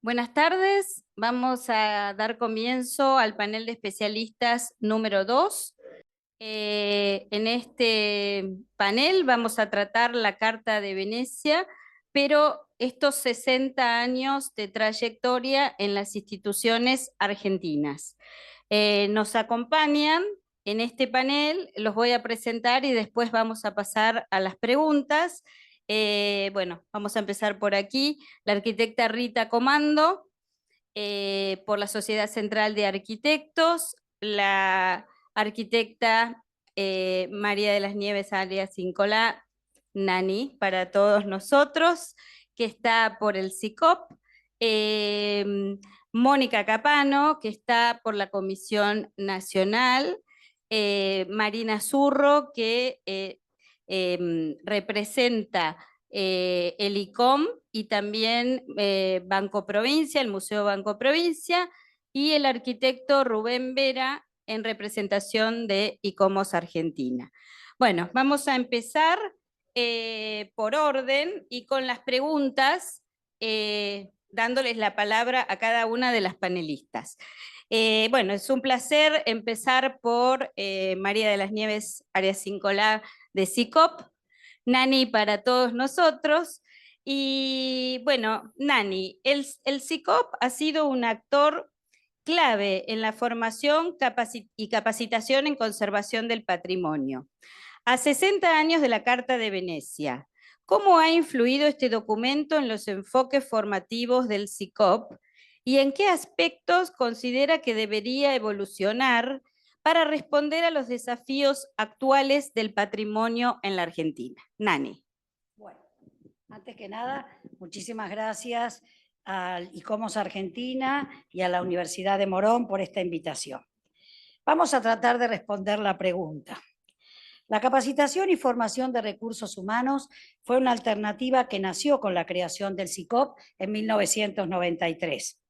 Buenas tardes, vamos a dar comienzo al panel de especialistas número 2. En este panel vamos a tratar la Carta de Venecia, pero estos 60 años de trayectoria en las instituciones argentinas. Nos acompañan en este panel, los voy a presentar y después vamos a pasar a las preguntas. Bueno, vamos a empezar por aquí. La arquitecta Rita Comando, por la Sociedad Central de Arquitectos, la arquitecta María de las Nieves Arias Incolá, Nani, para todos nosotros, que está por el SICOP, eh, Mónica Capano, que está por la Comisión Nacional, Marina Zurro, que representa el ICOM y también Banco Provincia, el Museo Banco Provincia, y el arquitecto Rubén Vera en representación de ICOMOS Argentina. Bueno, vamos a empezar por orden y con las preguntas, dándoles la palabra a cada una de las panelistas. Bueno, es un placer empezar por María de las Nieves Arias Incolá de SICOP, Nani para todos nosotros. Y bueno, Nani, el SICOP ha sido un actor clave en la formación y capacitación en conservación del patrimonio. A 60 años de la Carta de Venecia, ¿cómo ha influido este documento en los enfoques formativos del SICOP y en qué aspectos considera que debería evolucionar para responder a los desafíos actuales del patrimonio en la Argentina? Nani. Bueno, antes que nada, muchísimas gracias al ICOMOS Argentina y a la Universidad de Morón por esta invitación. Vamos a tratar de responder la pregunta. La capacitación y formación de recursos humanos fue una alternativa que nació con la creación del SICOP en 1993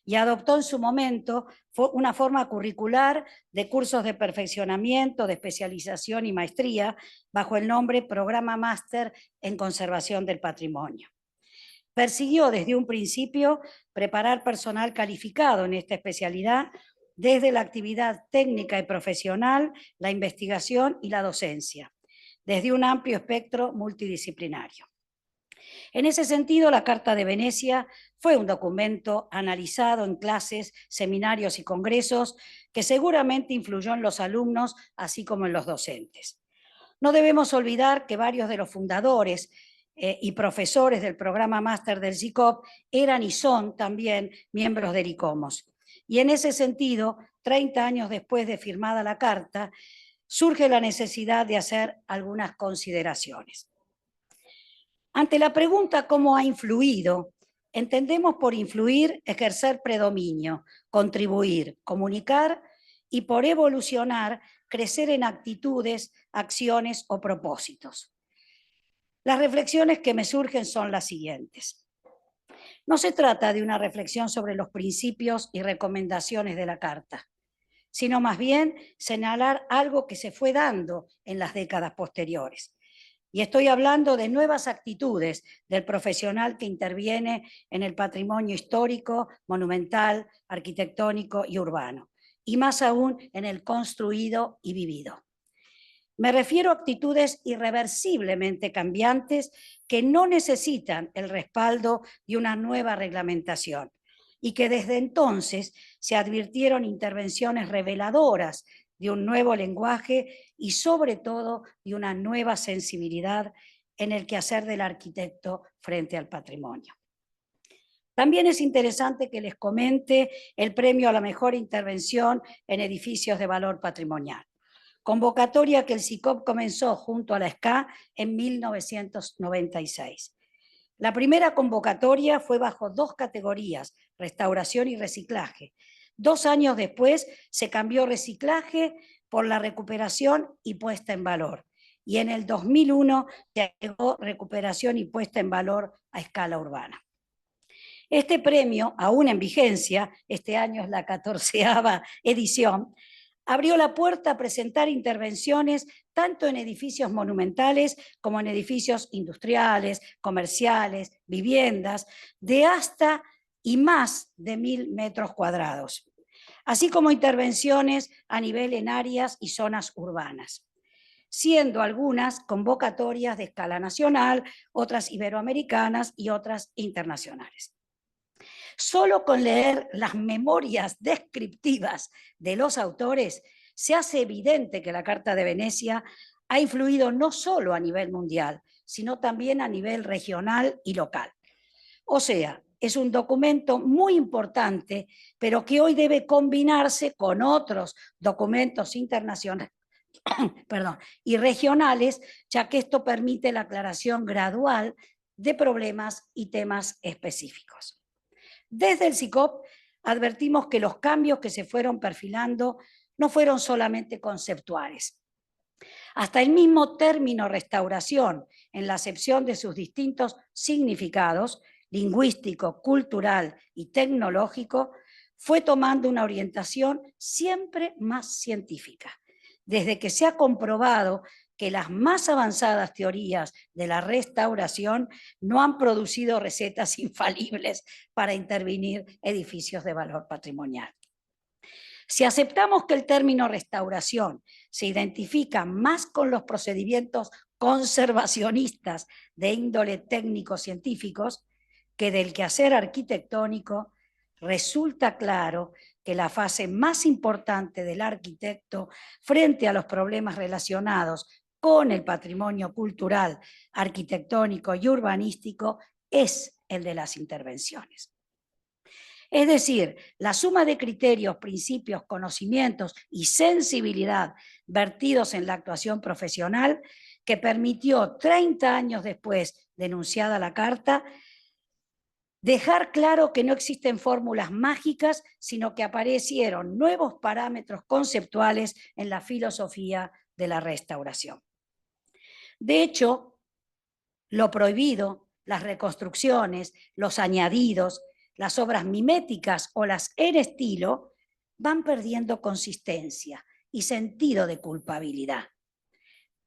y adoptó en su momento una forma curricular de cursos de perfeccionamiento, de especialización y maestría bajo el nombre Programa Máster en Conservación del Patrimonio. Persiguió desde un principio preparar personal calificado en esta especialidad desde la actividad técnica y profesional, la investigación y la docencia, desde un amplio espectro multidisciplinario. En ese sentido, la Carta de Venecia fue un documento analizado en clases, seminarios y congresos que seguramente influyó en los alumnos, así como en los docentes. No debemos olvidar que varios de los fundadores y profesores del programa máster del SICOP eran y son también miembros del ICOMOS. Y en ese sentido, 30 años después de firmada la Carta, surge la necesidad de hacer algunas consideraciones. Ante la pregunta ¿cómo ha influido?, entendemos por influir ejercer predominio, contribuir, comunicar y por evolucionar crecer en actitudes, acciones o propósitos. Las reflexiones que me surgen son las siguientes. No se trata de una reflexión sobre los principios y recomendaciones de la Carta, sino más bien señalar algo que se fue dando en las décadas posteriores. Y estoy hablando de nuevas actitudes del profesional que interviene en el patrimonio histórico, monumental, arquitectónico y urbano, y más aún en el construido y vivido. Me refiero a actitudes irreversiblemente cambiantes que no necesitan el respaldo de una nueva reglamentación y que desde entonces se advirtieron intervenciones reveladoras de un nuevo lenguaje y sobre todo de una nueva sensibilidad en el quehacer del arquitecto frente al patrimonio. También es interesante que les comente el premio a la mejor intervención en edificios de valor patrimonial, convocatoria que el SICOP comenzó junto a la SCA en 1996. La primera convocatoria fue bajo dos categorías, restauración y reciclaje. 2 años después se cambió reciclaje por la recuperación y puesta en valor. Y en el 2001 se agregó recuperación y puesta en valor a escala urbana. Este premio, aún en vigencia, este año es la 14ª edición, abrió la puerta a presentar intervenciones tanto en edificios monumentales como en edificios industriales, comerciales, viviendas, de hasta y más de 1000 metros cuadrados, así como intervenciones a nivel en áreas y zonas urbanas, siendo algunas convocatorias de escala nacional, otras iberoamericanas y otras internacionales. Solo con leer las memorias descriptivas de los autores se hace evidente que la Carta de Venecia ha influido no solo a nivel mundial, sino también a nivel regional y local. O sea, es un documento muy importante, pero que hoy debe combinarse con otros documentos internacionales y regionales, ya que esto permite la aclaración gradual de problemas y temas específicos. Desde el SICOP advertimos que los cambios que se fueron perfilando no fueron solamente conceptuales. Hasta el mismo término restauración, en la acepción de sus distintos significados, lingüístico, cultural y tecnológico, fue tomando una orientación siempre más científica, desde que se ha comprobado que las más avanzadas teorías de la restauración no han producido recetas infalibles para intervenir edificios de valor patrimonial. Si aceptamos que el término restauración se identifica más con los procedimientos conservacionistas de índole técnico-científicos que del quehacer arquitectónico, resulta claro que la fase más importante del arquitecto frente a los problemas relacionados con el patrimonio cultural, arquitectónico y urbanístico es el de las intervenciones. Es decir, la suma de criterios, principios, conocimientos y sensibilidad vertidos en la actuación profesional que permitió 30 años después de enunciada la Carta dejar claro que no existen fórmulas mágicas, sino que aparecieron nuevos parámetros conceptuales en la filosofía de la restauración. De hecho, lo prohibido, las reconstrucciones, los añadidos, las obras miméticas o las en estilo van perdiendo consistencia y sentido de culpabilidad.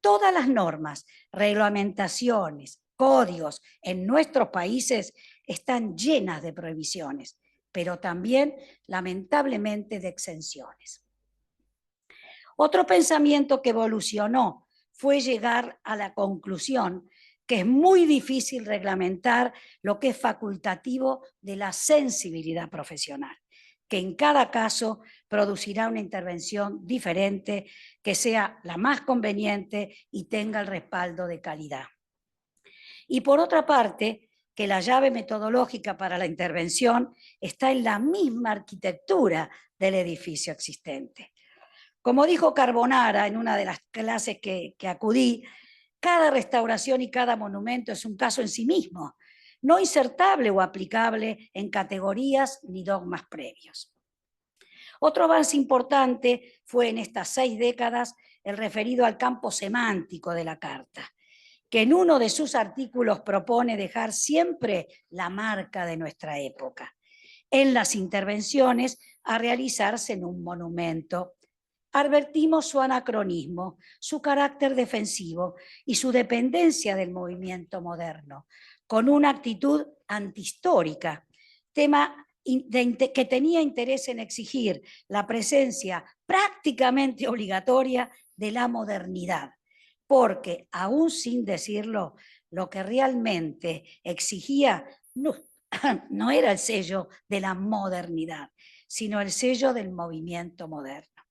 Todas las normas, reglamentaciones, códigos en nuestros países están llenas de prohibiciones, pero también, lamentablemente, de exenciones. Otro pensamiento que evolucionó fue llegar a la conclusión que es muy difícil reglamentar lo que es facultativo de la sensibilidad profesional, que en cada caso producirá una intervención diferente que sea la más conveniente y tenga el respaldo de calidad. Y por otra parte, que la llave metodológica para la intervención está en la misma arquitectura del edificio existente. Como dijo Carbonara en una de las clases que acudí, cada restauración y cada monumento es un caso en sí mismo, no insertable o aplicable en categorías ni dogmas previos. Otro avance importante fue en estas 6 décadas el referido al campo semántico de la Carta, que en uno de sus artículos propone dejar siempre la marca de nuestra época en las intervenciones a realizarse en un monumento. Advertimos su anacronismo, su carácter defensivo y su dependencia del movimiento moderno, con una actitud antihistórica, tema que tenía interés en exigir la presencia prácticamente obligatoria de la modernidad, porque, aún sin decirlo, lo que realmente exigía no era el sello de la modernidad, sino el sello del movimiento moderno.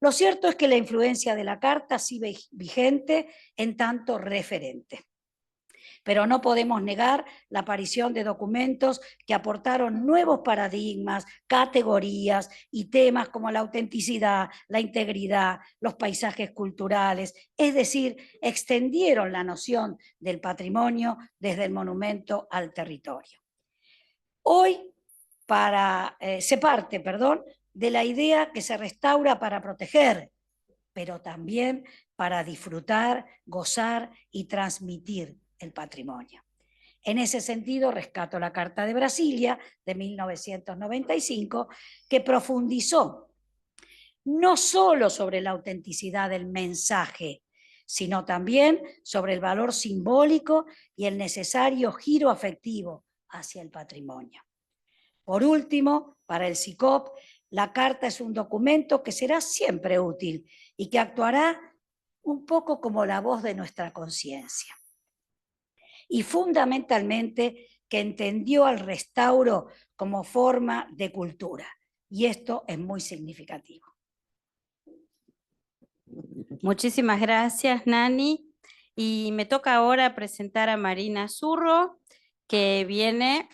Lo cierto es que la influencia de la Carta sigue vigente en tanto referente. Pero no podemos negar la aparición de documentos que aportaron nuevos paradigmas, categorías y temas como la autenticidad, la integridad, los paisajes culturales, es decir, extendieron la noción del patrimonio desde el monumento al territorio. Hoy se parte de la idea que se restaura para proteger, pero también para disfrutar, gozar y transmitir el patrimonio. En ese sentido, rescato la Carta de Brasilia de 1995, que profundizó no solo sobre la autenticidad del mensaje, sino también sobre el valor simbólico y el necesario giro afectivo hacia el patrimonio. Por último, para el SICOP, la carta es un documento que será siempre útil y que actuará un poco como la voz de nuestra conciencia. Y fundamentalmente que entendió al restauro como forma de cultura. Y esto es muy significativo. Muchísimas gracias, Nani. Y me toca ahora presentar a Marina Zurro, que viene...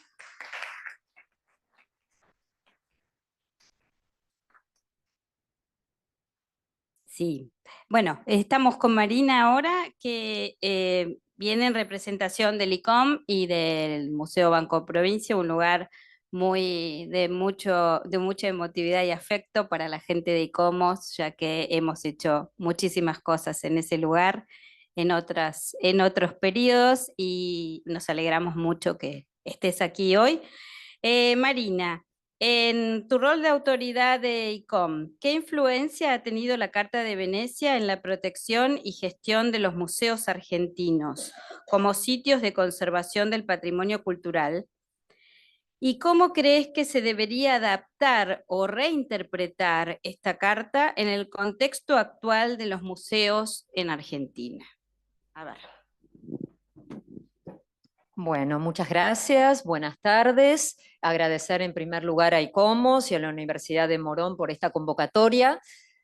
Sí, bueno, estamos con Marina ahora, que viene en representación del ICOM y del Museo Banco Provincia, un lugar de mucha emotividad y afecto para la gente de ICOMOS, ya que hemos hecho muchísimas cosas en ese lugar en otros periodos y nos alegramos mucho que estés aquí hoy. Marina, en tu rol de autoridad de ICOM, ¿qué influencia ha tenido la Carta de Venecia en la protección y gestión de los museos argentinos como sitios de conservación del patrimonio cultural? ¿Y cómo crees que se debería adaptar o reinterpretar esta carta en el contexto actual de los museos en Argentina? A ver. Bueno, muchas gracias, buenas tardes. Agradecer en primer lugar a ICOMOS y a la Universidad de Morón por esta convocatoria.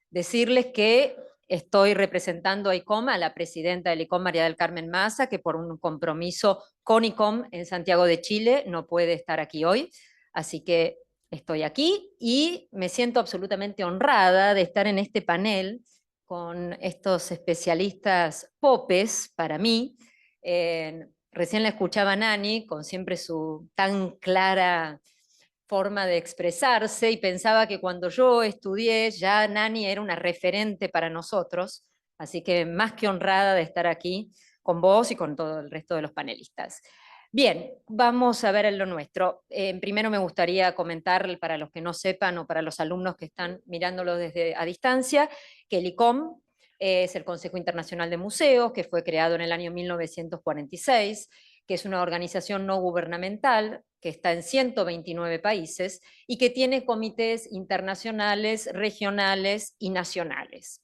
Decirles que estoy representando a ICOM, a la presidenta del ICOM, María del Carmen Maza, que por un compromiso con ICOM en Santiago de Chile no puede estar aquí hoy. Así que estoy aquí y me siento absolutamente honrada de estar en este panel con estos especialistas popes para mí. Recién la escuchaba Nani con siempre su tan clara forma de expresarse y pensaba que cuando yo estudié ya Nani era una referente para nosotros, así que más que honrada de estar aquí con vos y con todo el resto de los panelistas. Bien, vamos a ver en lo nuestro. Primero me gustaría comentar para los que no sepan o para los alumnos que están mirándolo desde a distancia, que el ICOM es el Consejo Internacional de Museos, que fue creado en el año 1946, que es una organización no gubernamental que está en 129 países y que tiene comités internacionales, regionales y nacionales.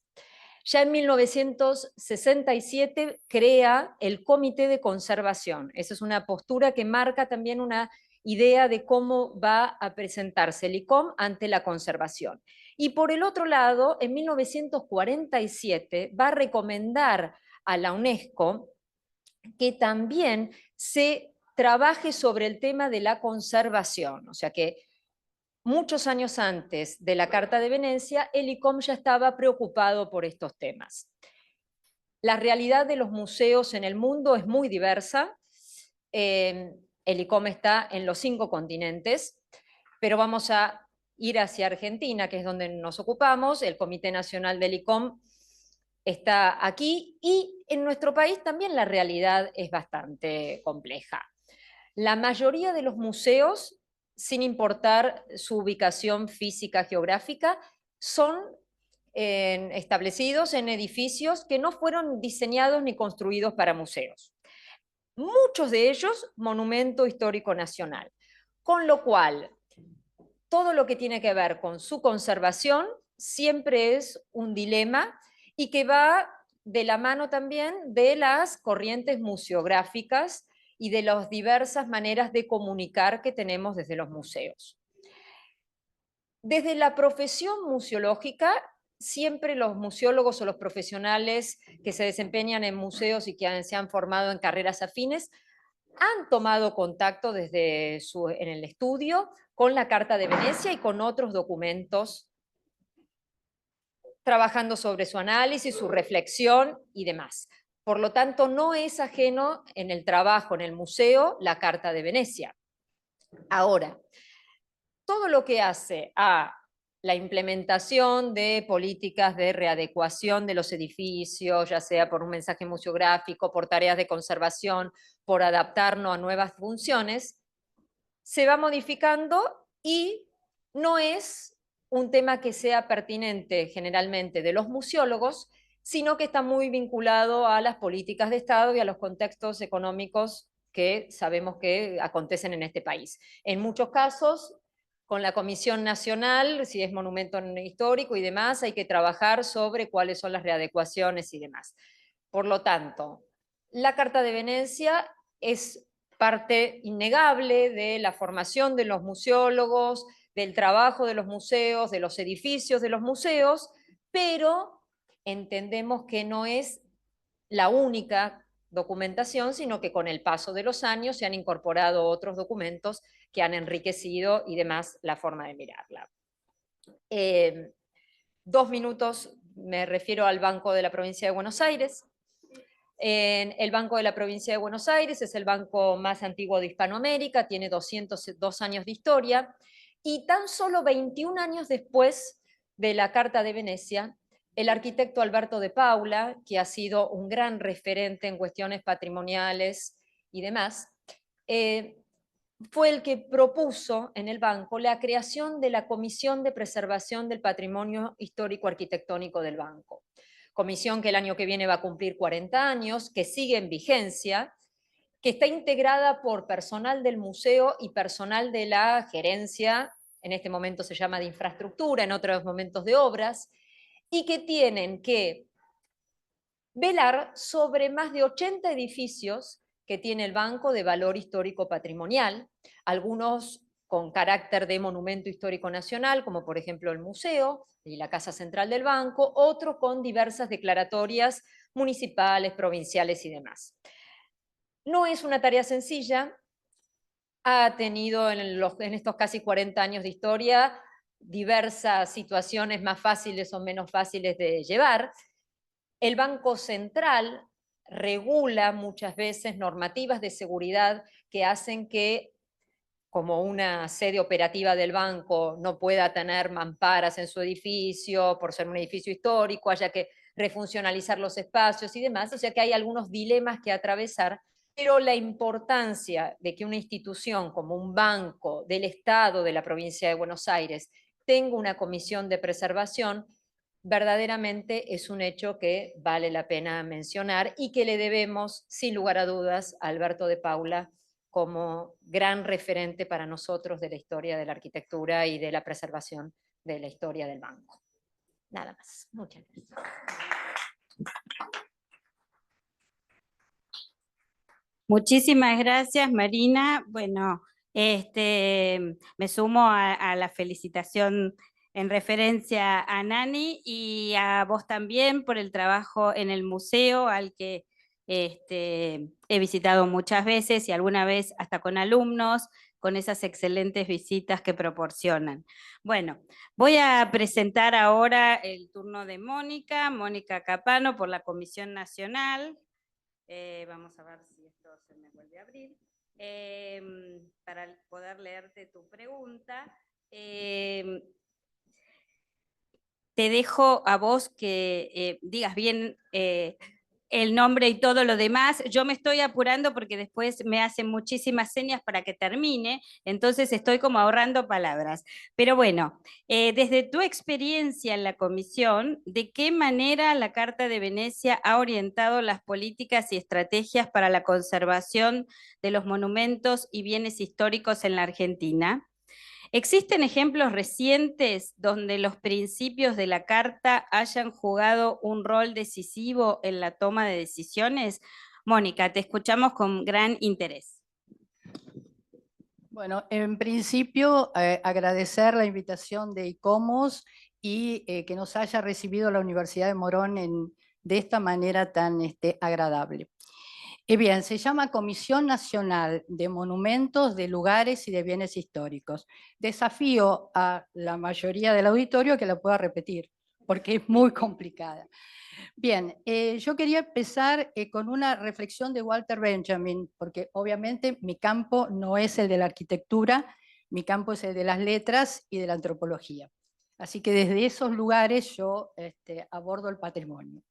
Ya en 1967 crea el Comité de Conservación. Esa es una postura que marca también una idea de cómo va a presentarse el ICOM ante la conservación. Y por el otro lado, en 1947 va a recomendar a la UNESCO que también se trabaje sobre el tema de la conservación. O sea que muchos años antes de la Carta de Venecia, el ICOM ya estaba preocupado por estos temas. La realidad de los museos en el mundo es muy diversa. El ICOM está en los 5 continentes, pero vamos a ir hacia Argentina, que es donde nos ocupamos. El Comité Nacional del ICOM está aquí y en nuestro país también la realidad es bastante compleja. La mayoría de los museos, sin importar su ubicación física geográfica, son establecidos en edificios que no fueron diseñados ni construidos para museos. Muchos de ellos monumento histórico nacional, con lo cual todo lo que tiene que ver con su conservación siempre es un dilema y que va de la mano también de las corrientes museográficas y de las diversas maneras de comunicar que tenemos desde los museos. Desde la profesión museológica, siempre los museólogos o los profesionales que se desempeñan en museos y que se han formado en carreras afines han tomado contacto en el estudio con la Carta de Venecia y con otros documentos, trabajando sobre su análisis, su reflexión y demás. Por lo tanto, no es ajeno en el trabajo en el museo la Carta de Venecia. Ahora, todo lo que hace a la implementación de políticas de readecuación de los edificios, ya sea por un mensaje museográfico, por tareas de conservación, por adaptarnos a nuevas funciones, se va modificando y no es un tema que sea pertinente generalmente de los museólogos, sino que está muy vinculado a las políticas de Estado y a los contextos económicos que sabemos que acontecen en este país. En muchos casos, con la Comisión Nacional, si es monumento histórico y demás, hay que trabajar sobre cuáles son las readecuaciones y demás. Por lo tanto, la Carta de Venecia es parte innegable de la formación de los museólogos, del trabajo de los museos, de los edificios de los museos, pero entendemos que no es la única documentación, sino que con el paso de los años se han incorporado otros documentos que han enriquecido y demás la forma de mirarla. 2 minutos, me refiero al Banco de la Provincia de Buenos Aires. El Banco de la Provincia de Buenos Aires es el banco más antiguo de Hispanoamérica, tiene 202 años de historia, y tan solo 21 años después de la Carta de Venecia, el arquitecto Alberto de Paula, que ha sido un gran referente en cuestiones patrimoniales y demás, fue el que propuso en el banco la creación de la Comisión de Preservación del Patrimonio Histórico Arquitectónico del banco. Comisión que el año que viene va a cumplir 40 años, que sigue en vigencia, que está integrada por personal del museo y personal de la gerencia, en este momento se llama de infraestructura, en otros momentos de obras, y que tienen que velar sobre más de 80 edificios que tiene el banco de valor histórico patrimonial, algunos con carácter de monumento histórico nacional, como por ejemplo el museo y la Casa Central del Banco, otros con diversas declaratorias municipales, provinciales y demás. No es una tarea sencilla, ha tenido en estos casi 40 años de historia diversas situaciones más fáciles o menos fáciles de llevar. El Banco Central regula muchas veces normativas de seguridad que hacen que, como una sede operativa del banco no pueda tener mamparas en su edificio, por ser un edificio histórico, haya que refuncionalizar los espacios y demás, o sea que hay algunos dilemas que atravesar, pero la importancia de que una institución como un banco del Estado de la provincia de Buenos Aires tenga una comisión de preservación, verdaderamente es un hecho que vale la pena mencionar y que le debemos, sin lugar a dudas, a Alberto de Paula como gran referente para nosotros de la historia de la arquitectura y de la preservación de la historia del banco. Nada más. Muchas gracias. Muchísimas gracias, Marina. Bueno, me sumo a la felicitación en referencia a Nani y a vos también por el trabajo en el museo al que he visitado muchas veces y alguna vez hasta con alumnos, con esas excelentes visitas que proporcionan. Bueno, voy a presentar ahora el turno de Mónica Capano por la Comisión Nacional. Vamos a ver si esto se me vuelve a abrir. Para poder leerte tu pregunta. Te dejo a vos que digas bien el nombre y todo lo demás. Yo me estoy apurando porque después me hacen muchísimas señas para que termine, entonces estoy como ahorrando palabras. Pero bueno, desde tu experiencia en la comisión, ¿de qué manera la Carta de Venecia ha orientado las políticas y estrategias para la conservación de los monumentos y bienes históricos en la Argentina? ¿Existen ejemplos recientes donde los principios de la Carta hayan jugado un rol decisivo en la toma de decisiones? Mónica, te escuchamos con gran interés. Bueno, en principio agradecer la invitación de ICOMOS y que nos haya recibido la Universidad de Morón de esta manera tan agradable. Bien, se llama Comisión Nacional de Monumentos, de Lugares y de Bienes Históricos. Desafío a la mayoría del auditorio que la pueda repetir, porque es muy complicada. Bien, yo quería empezar con una reflexión de Walter Benjamin, porque obviamente mi campo no es el de la arquitectura, mi campo es el de las letras y de la antropología. Así que desde esos lugares yo abordo el patrimonio.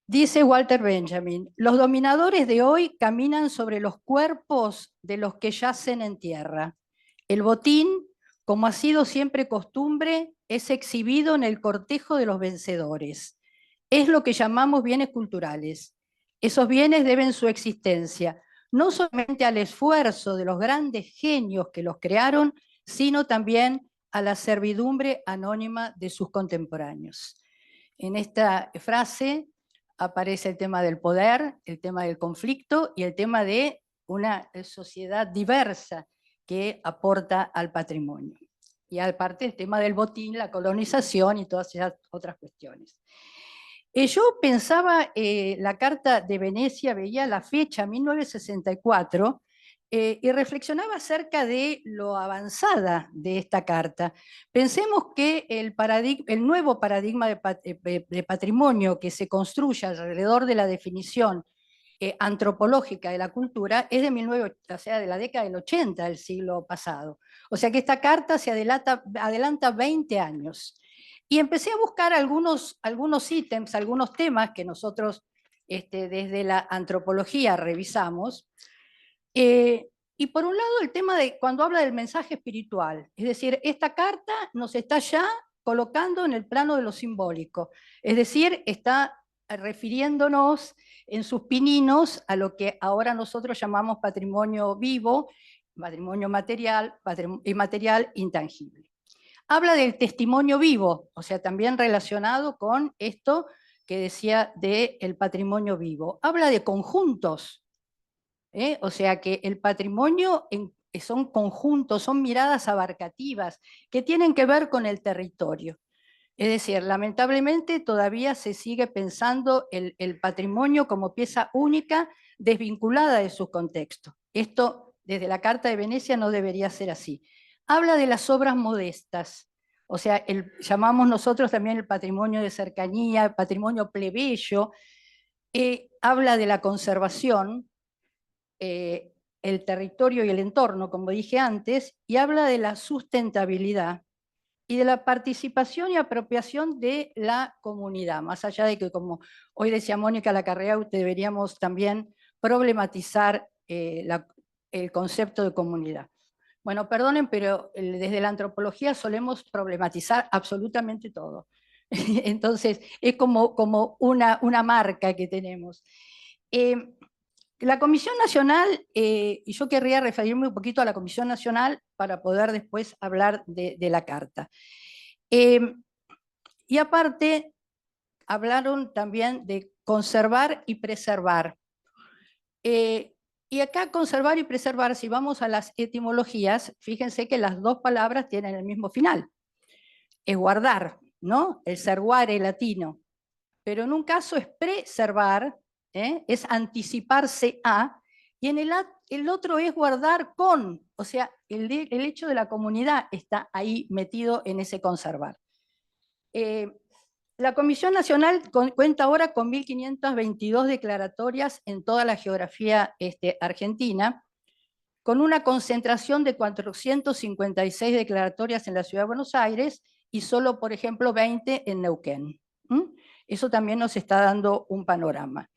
Dice Walter Benjamin, los dominadores de hoy caminan sobre los cuerpos de los que yacen en tierra. El botín, como ha sido siempre costumbre, es exhibido en el cortejo de los vencedores. Es lo que llamamos bienes culturales. Esos bienes deben su existencia, no solamente al esfuerzo de los grandes genios que los crearon, sino también a la servidumbre anónima de sus contemporáneos. En esta frase aparece el tema del poder, el tema del conflicto y el tema de una sociedad diversa que aporta al patrimonio. Y aparte el tema del botín, la colonización y todas esas otras cuestiones. Yo pensaba, la Carta de Venecia, veía la fecha 1964, y reflexionaba acerca de lo avanzada de esta carta. Pensemos que el nuevo paradigma de patrimonio que se construye alrededor de la definición antropológica de la cultura es de 19, o sea, de la década del 80 del siglo pasado. O sea que esta carta se adelanta 20 años. Y empecé a buscar algunos ítems, algunos temas que nosotros desde la antropología revisamos. Y por un lado el tema de cuando habla del mensaje espiritual, es decir, esta carta nos está ya colocando en el plano de lo simbólico, es decir, está refiriéndonos en sus pininos a lo que ahora nosotros llamamos patrimonio vivo, patrimonio material, inmaterial, intangible. Habla del testimonio vivo, o sea, también relacionado con esto que decía del patrimonio vivo. Habla de conjuntos, o sea que el patrimonio son conjuntos, son miradas abarcativas que tienen que ver con el territorio. Es decir, lamentablemente todavía se sigue pensando el patrimonio como pieza única, desvinculada de su contexto. Esto, desde la Carta de Venecia, no debería ser así. Habla de las obras modestas, o sea, llamamos nosotros también el patrimonio de cercanía, el patrimonio plebeyo. Habla de la conservación, el territorio y el entorno, como dije antes, y habla de la sustentabilidad y de la participación y apropiación de la comunidad, más allá de que, como hoy decía Mónica Larrañaga, deberíamos también problematizar el concepto de comunidad. Bueno, perdonen, pero desde la antropología solemos problematizar absolutamente todo. Entonces, es como una marca que tenemos. La Comisión Nacional, y yo querría referirme un poquito a la Comisión Nacional para poder después hablar de la Carta. Y aparte, hablaron también de conservar y preservar. Y acá conservar y preservar, si vamos a las etimologías, fíjense que las dos palabras tienen el mismo final. Es guardar, ¿no? El servare latino. Pero en un caso es preservar, es anticiparse a, y en el otro es guardar con, o sea, el hecho de la comunidad está ahí metido en ese conservar. La Comisión Nacional cuenta ahora con 1.522 declaratorias en toda la geografía argentina, con una concentración de 456 declaratorias en la Ciudad de Buenos Aires y solo, por ejemplo, 20 en Neuquén. Eso también nos está dando un panorama.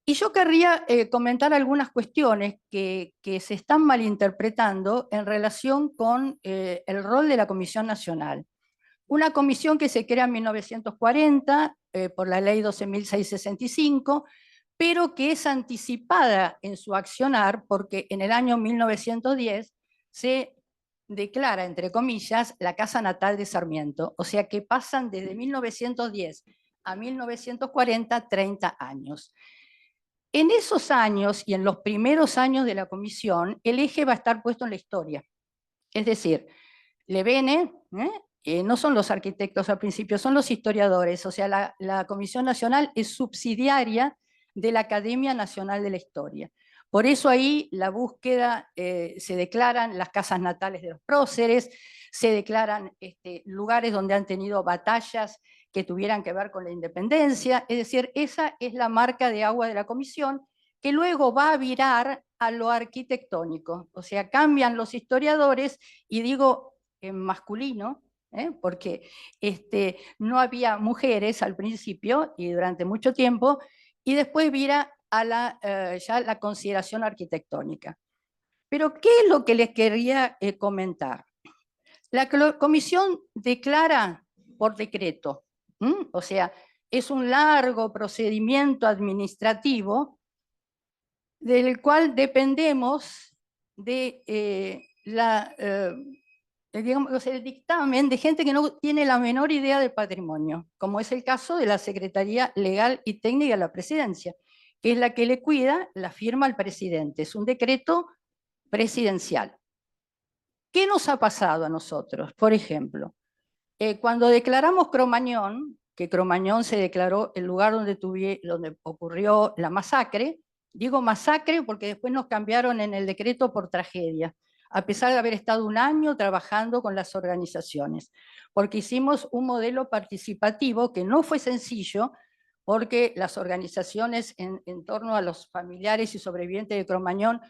Y yo querría comentar algunas cuestiones que se están malinterpretando en relación con el rol de la Comisión Nacional. Una comisión que se crea en 1940 por la ley 12.665, pero que es anticipada en su accionar porque en el año 1910 se declara, entre comillas, la casa natal de Sarmiento. O sea que pasan desde 1910 a 1940, 30 años. En esos años y en los primeros años de la comisión, el eje va a estar puesto en la historia. Es decir, Levene, no son los arquitectos al principio, son los historiadores. O sea, la Comisión Nacional es subsidiaria de la Academia Nacional de la Historia. Por eso ahí la búsqueda, se declaran las casas natales de los próceres, se declaran lugares donde han tenido batallas que tuvieran que ver con la independencia. Es decir, esa es la marca de agua de la comisión, que luego va a virar a lo arquitectónico. O sea, cambian los historiadores, y digo en masculino, porque no había mujeres al principio y durante mucho tiempo, y después vira a ya la consideración arquitectónica. Pero, ¿qué es lo que les quería comentar? La comisión declara por decreto, o sea, es un largo procedimiento administrativo del cual dependemos de digamos, o sea, el dictamen de gente que no tiene la menor idea del patrimonio, como es el caso de la Secretaría Legal y Técnica de la Presidencia, que es la que le cuida la firma al presidente. Es un decreto presidencial. ¿Qué nos ha pasado a nosotros? Por ejemplo, cuando declaramos Cromañón, que Cromañón se declaró el lugar donde ocurrió la masacre, digo masacre porque después nos cambiaron en el decreto por tragedia, a pesar de haber estado un año trabajando con las organizaciones, porque hicimos un modelo participativo que no fue sencillo, porque las organizaciones en torno a los familiares y sobrevivientes de Cromañón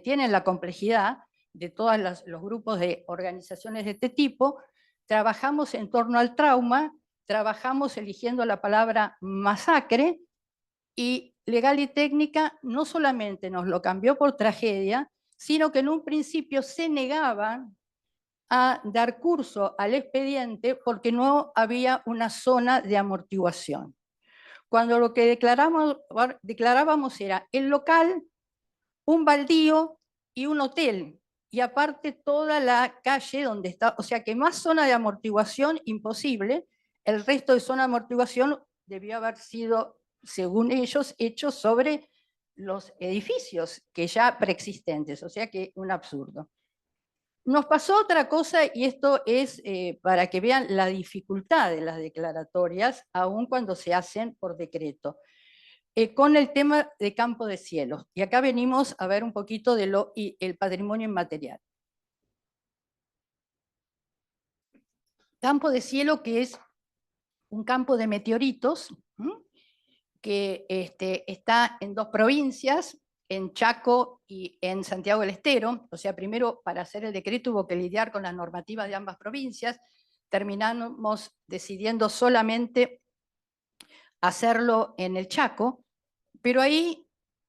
tienen la complejidad de todos los grupos de organizaciones de este tipo. Trabajamos en torno al trauma, trabajamos eligiendo la palabra masacre, y Legal y Técnica no solamente nos lo cambió por tragedia, sino que en un principio se negaban a dar curso al expediente porque no había una zona de amortiguación. Cuando lo que declarábamos era el local, un baldío y un hotel, y aparte toda la calle donde está, o sea que más zona de amortiguación imposible. El resto de zona de amortiguación debió haber sido, según ellos, hecho sobre los edificios que ya preexistentes, o sea que un absurdo. Nos pasó otra cosa, y esto es para que vean la dificultad de las declaratorias, aun cuando se hacen por decreto. Con el tema de campo de cielo. Y acá venimos a ver un poquito de el patrimonio inmaterial. Campo de cielo, que es un campo de meteoritos, que está en dos provincias, en Chaco y en Santiago del Estero. O sea, primero para hacer el decreto hubo que lidiar con las normativas de ambas provincias. Terminamos decidiendo solamente hacerlo en el Chaco, pero ahí,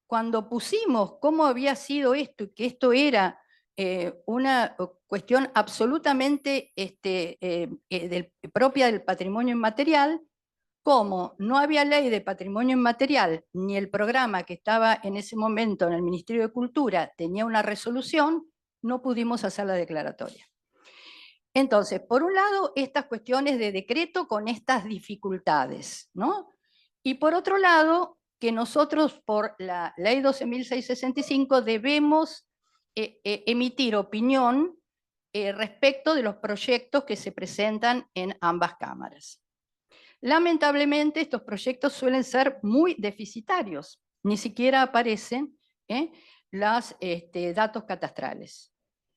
cuando pusimos cómo había sido esto, y que esto era una cuestión absolutamente propia del patrimonio inmaterial, como no había ley de patrimonio inmaterial, ni el programa que estaba en ese momento en el Ministerio de Cultura tenía una resolución, no pudimos hacer la declaratoria. Entonces, por un lado, estas cuestiones de decreto con estas dificultades, ¿no? Y por otro lado, que nosotros por la ley 12.665 debemos emitir opinión respecto de los proyectos que se presentan en ambas cámaras. Lamentablemente, estos proyectos suelen ser muy deficitarios, ni siquiera aparecen los datos catastrales.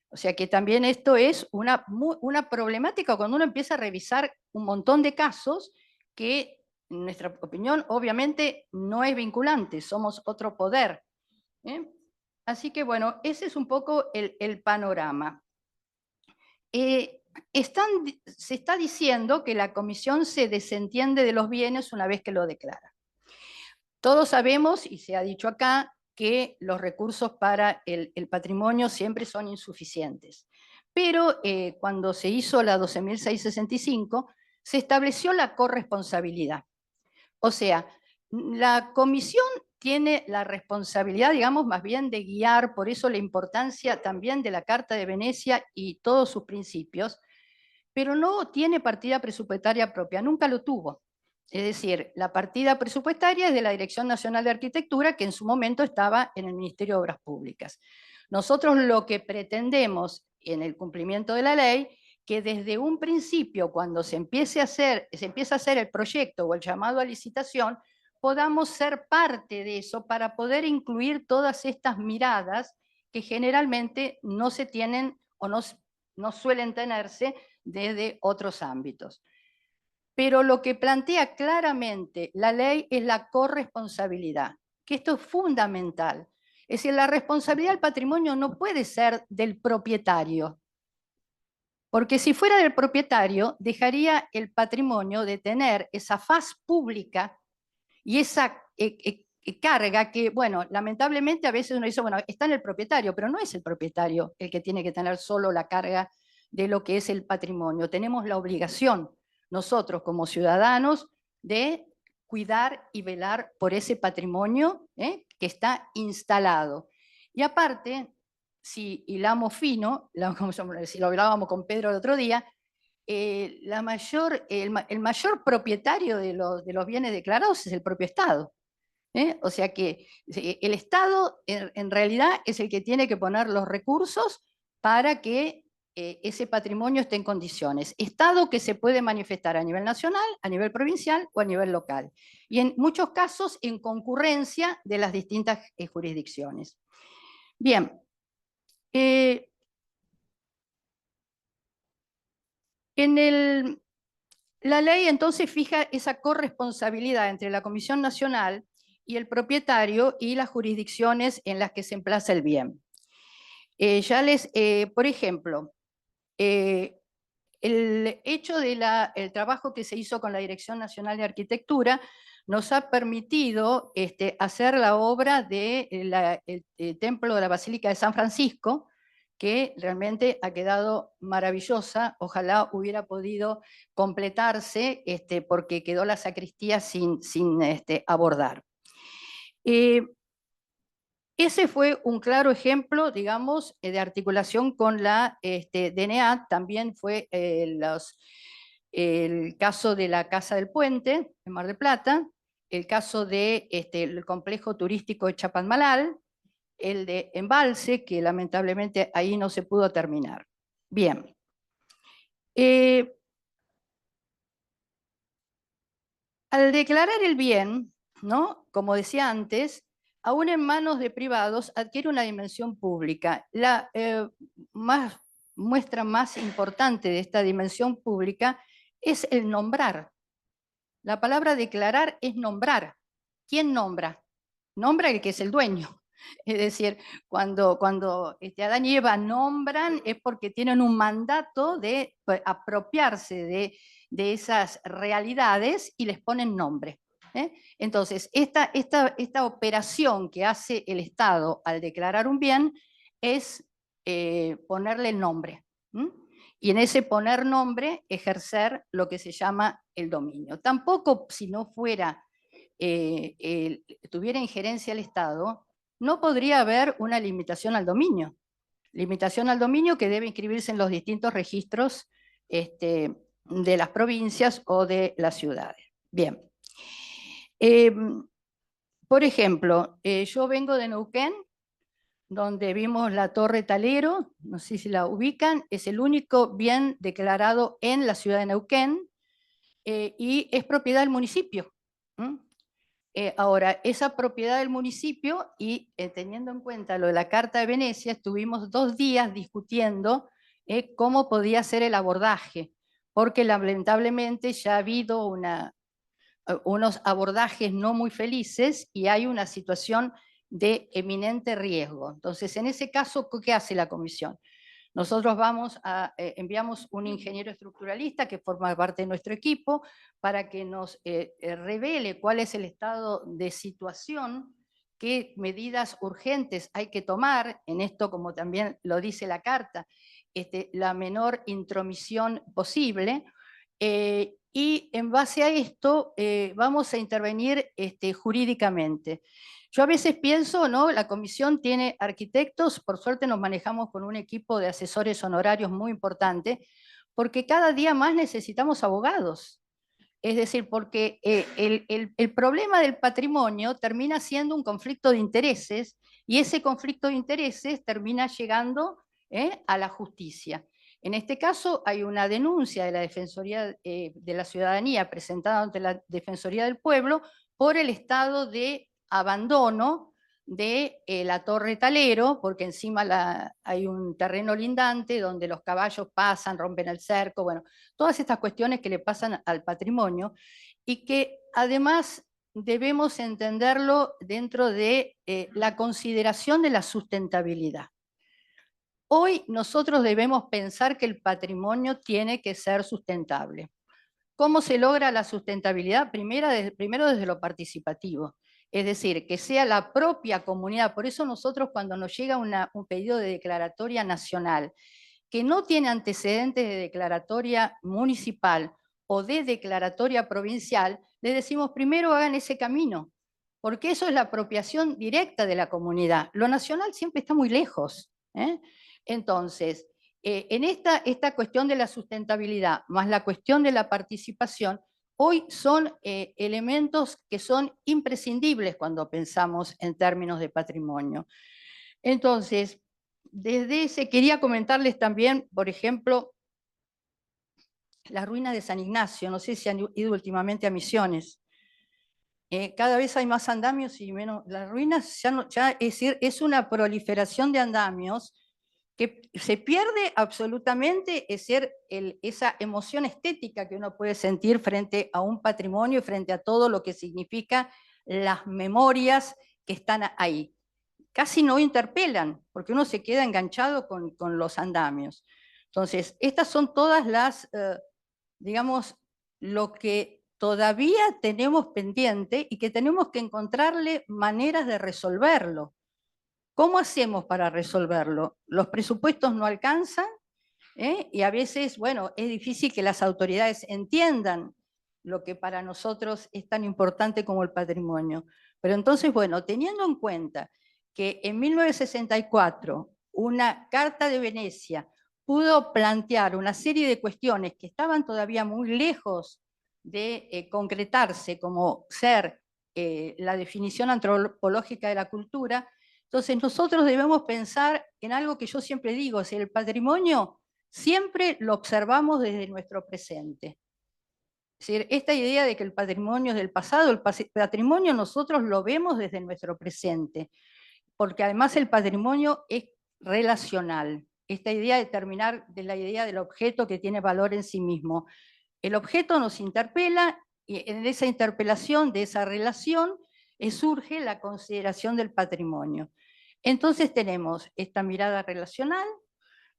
O sea que también esto es una problemática cuando uno empieza a revisar un montón de casos que, en nuestra opinión, obviamente no es vinculante, somos otro poder. Así que bueno, ese es un poco el panorama. Se está diciendo que la comisión se desentiende de los bienes una vez que lo declara. Todos sabemos, y se ha dicho acá, que los recursos para el patrimonio siempre son insuficientes. Pero cuando se hizo la 12.665, se estableció la corresponsabilidad. O sea, la comisión tiene la responsabilidad, digamos, más bien de guiar, por eso la importancia también de la Carta de Venecia y todos sus principios, pero no tiene partida presupuestaria propia, nunca lo tuvo. Es decir, la partida presupuestaria es de la Dirección Nacional de Arquitectura, que en su momento estaba en el Ministerio de Obras Públicas. Nosotros lo que pretendemos en el cumplimiento de la ley, que desde un principio, cuando se empieza a hacer el proyecto o el llamado a licitación, podamos ser parte de eso para poder incluir todas estas miradas que generalmente no se tienen o no suelen tenerse desde otros ámbitos. Pero lo que plantea claramente la ley es la corresponsabilidad, que esto es fundamental. Es decir, la responsabilidad del patrimonio no puede ser del propietario, porque si fuera del propietario, dejaría el patrimonio de tener esa faz pública y esa carga que, bueno, lamentablemente a veces uno dice, bueno, está en el propietario, pero no es el propietario el que tiene que tener solo la carga de lo que es el patrimonio. Tenemos la obligación, nosotros como ciudadanos, de cuidar y velar por ese patrimonio que está instalado. Y aparte, si hilamos fino, si lo hablábamos con Pedro el otro día, el mayor propietario de los bienes declarados es el propio Estado. O sea que el Estado en realidad es el que tiene que poner los recursos para que ese patrimonio esté en condiciones. Estado que se puede manifestar a nivel nacional, a nivel provincial o a nivel local. Y en muchos casos en concurrencia de las distintas jurisdicciones. Bien. La ley entonces fija esa corresponsabilidad entre la Comisión Nacional y el propietario y las jurisdicciones en las que se emplaza el bien. Por ejemplo, el hecho del trabajo que se hizo con la Dirección Nacional de Arquitectura nos ha permitido hacer la obra del Templo de la Basílica de San Francisco, que realmente ha quedado maravillosa. Ojalá hubiera podido completarse porque quedó la sacristía sin abordar. Ese fue un claro ejemplo, digamos, de articulación con la DNA. También fue el caso de la Casa del Puente, en Mar del Plata, el caso del complejo turístico de Chapadmalal, el de Embalse, que lamentablemente ahí no se pudo terminar. Bien. Al declarar el bien, ¿no? Como decía antes, aún en manos de privados adquiere una dimensión pública. La muestra más importante de esta dimensión pública es el nombrar. La palabra declarar es nombrar. ¿Quién nombra? Nombra el que es el dueño. Es decir, cuando Adán y Eva nombran es porque tienen un mandato de apropiarse de esas realidades y les ponen nombre. Entonces, esta operación que hace el Estado al declarar un bien es ponerle el nombre. Y en ese poner nombre ejercer lo que se llama el dominio. Tampoco, si no fuera, tuviera injerencia el Estado, no podría haber una limitación al dominio. Limitación al dominio que debe inscribirse en los distintos registros de las provincias o de las ciudades. Bien. Por ejemplo, yo vengo de Neuquén, donde vimos la Torre Talero, no sé si la ubican, es el único bien declarado en la ciudad de Neuquén y es propiedad del municipio. Ahora, esa propiedad del municipio y teniendo en cuenta lo de la Carta de Venecia, estuvimos 2 días discutiendo cómo podía ser el abordaje, porque lamentablemente ya ha habido unos abordajes no muy felices y hay una situación de eminente riesgo. Entonces, en ese caso, ¿qué hace la comisión? Nosotros enviamos un ingeniero estructuralista que forma parte de nuestro equipo para que nos revele cuál es el estado de situación, qué medidas urgentes hay que tomar en esto, como también lo dice la carta, la menor intromisión posible, y en base a esto vamos a intervenir jurídicamente. Yo a veces pienso, ¿no? La comisión tiene arquitectos, por suerte nos manejamos con un equipo de asesores honorarios muy importante, porque cada día más necesitamos abogados. Es decir, porque el problema del patrimonio termina siendo un conflicto de intereses y ese conflicto de intereses termina llegando a la justicia. En este caso hay una denuncia de la Defensoría de la Ciudadanía presentada ante la Defensoría del Pueblo por el estado de abandono de la Torre Talero, porque encima hay un terreno lindante donde los caballos pasan, rompen el cerco, bueno, todas estas cuestiones que le pasan al patrimonio y que además debemos entenderlo dentro de la consideración de la sustentabilidad. Hoy nosotros debemos pensar que el patrimonio tiene que ser sustentable. ¿Cómo se logra la sustentabilidad? Primero desde lo participativo. Es decir, que sea la propia comunidad. Por eso nosotros cuando nos llega un pedido de declaratoria nacional que no tiene antecedentes de declaratoria municipal o de declaratoria provincial, le decimos primero hagan ese camino, porque eso es la apropiación directa de la comunidad. Lo nacional siempre está muy lejos. Entonces, en esta cuestión de la sustentabilidad, más la cuestión de la participación, hoy son elementos que son imprescindibles cuando pensamos en términos de patrimonio. Entonces, desde ese quería comentarles también, por ejemplo, la ruina de San Ignacio. No sé si han ido últimamente a Misiones. Cada vez hay más andamios y menos. Las ruinas es decir, es una proliferación de andamios que se pierde absolutamente, es decir, esa emoción estética que uno puede sentir frente a un patrimonio y frente a todo lo que significa las memorias que están ahí. Casi no interpelan, porque uno se queda enganchado con los andamios. Entonces, estas son todas las, digamos, lo que todavía tenemos pendiente y que tenemos que encontrarle maneras de resolverlo. ¿Cómo hacemos para resolverlo? Los presupuestos no alcanzan, y a veces, bueno, es difícil que las autoridades entiendan lo que para nosotros es tan importante como el patrimonio. Pero entonces, bueno, teniendo en cuenta que en 1964 una Carta de Venecia pudo plantear una serie de cuestiones que estaban todavía muy lejos de concretarse como ser la definición antropológica de la cultura, entonces nosotros debemos pensar en algo que yo siempre digo, si el patrimonio siempre lo observamos desde nuestro presente. Es decir, esta idea de que el patrimonio es del pasado, el patrimonio nosotros lo vemos desde nuestro presente, porque además el patrimonio es relacional. Esta idea de terminar de la idea del objeto que tiene valor en sí mismo. El objeto nos interpela y en esa interpelación, de esa relación, surge la consideración del patrimonio. Entonces tenemos esta mirada relacional,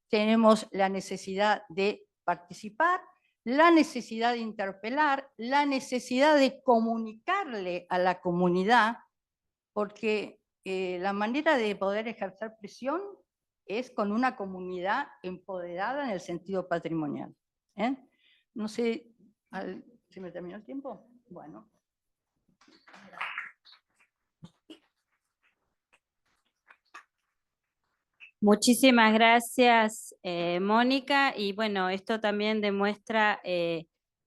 tenemos la necesidad de participar, la necesidad de interpelar, la necesidad de comunicarle a la comunidad, porque la manera de poder ejercer presión es con una comunidad empoderada en el sentido patrimonial. No sé, ¿se me terminó el tiempo? Bueno. Muchísimas gracias, Mónica. Y bueno, esto también demuestra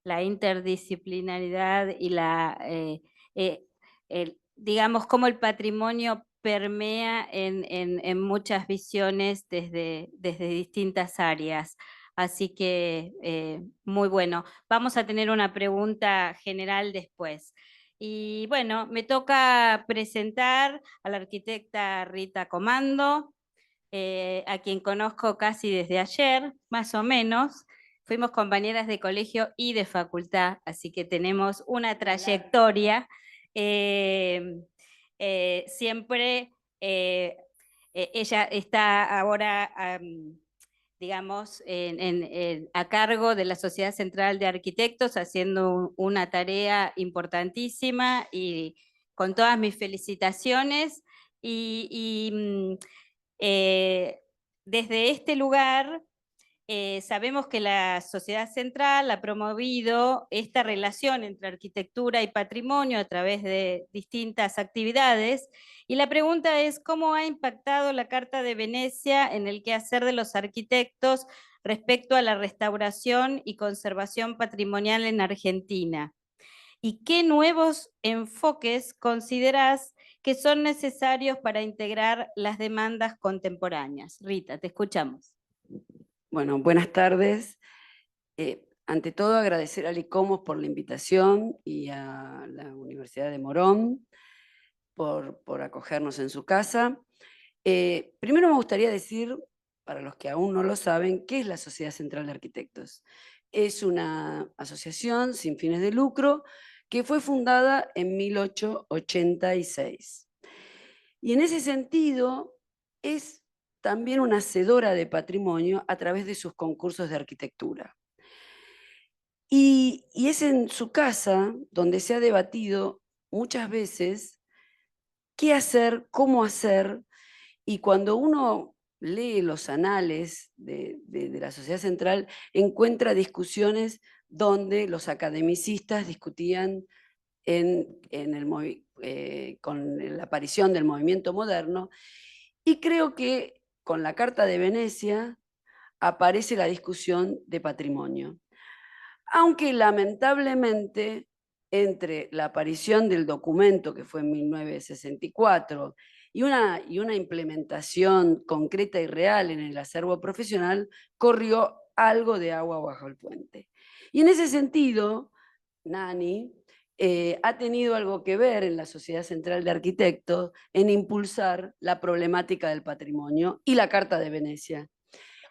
la interdisciplinaridad y digamos, cómo el patrimonio permea en muchas visiones desde distintas áreas. Así que muy bueno. Vamos a tener una pregunta general después. Y bueno, me toca presentar a la arquitecta Rita Comando, a quien conozco casi desde ayer, más o menos. Fuimos compañeras de colegio y de facultad, así que tenemos una trayectoria. Siempre ella está ahora, digamos, a cargo de la Sociedad Central de Arquitectos, haciendo una tarea importantísima y con todas mis felicitaciones. Desde este lugar sabemos que la Sociedad Central ha promovido esta relación entre arquitectura y patrimonio a través de distintas actividades, y la pregunta es cómo ha impactado la Carta de Venecia en el quehacer de los arquitectos respecto a la restauración y conservación patrimonial en Argentina, y qué nuevos enfoques consideras que son necesarios para integrar las demandas contemporáneas. Rita, te escuchamos. Bueno, buenas tardes. Ante todo, agradecer al ICOMOS por la invitación y a la Universidad de Morón por acogernos en su casa. Primero me gustaría decir, para los que aún no lo saben, ¿qué es la Sociedad Central de Arquitectos? Es una asociación sin fines de lucro que fue fundada en 1886. Y en ese sentido es también una hacedora de patrimonio a través de sus concursos de arquitectura. Y es en su casa donde se ha debatido muchas veces qué hacer, cómo hacer, y cuando uno lee los anales de la Sociedad Central, encuentra discusiones donde los academicistas discutían con la aparición del movimiento moderno, y creo que con la Carta de Venecia aparece la discusión de patrimonio. Aunque lamentablemente entre la aparición del documento, que fue en 1964, y una implementación concreta y real en el acervo profesional, corrió algo de agua bajo el puente. Y en ese sentido, Nani ha tenido algo que ver en la Sociedad Central de Arquitectos en impulsar la problemática del patrimonio y la Carta de Venecia.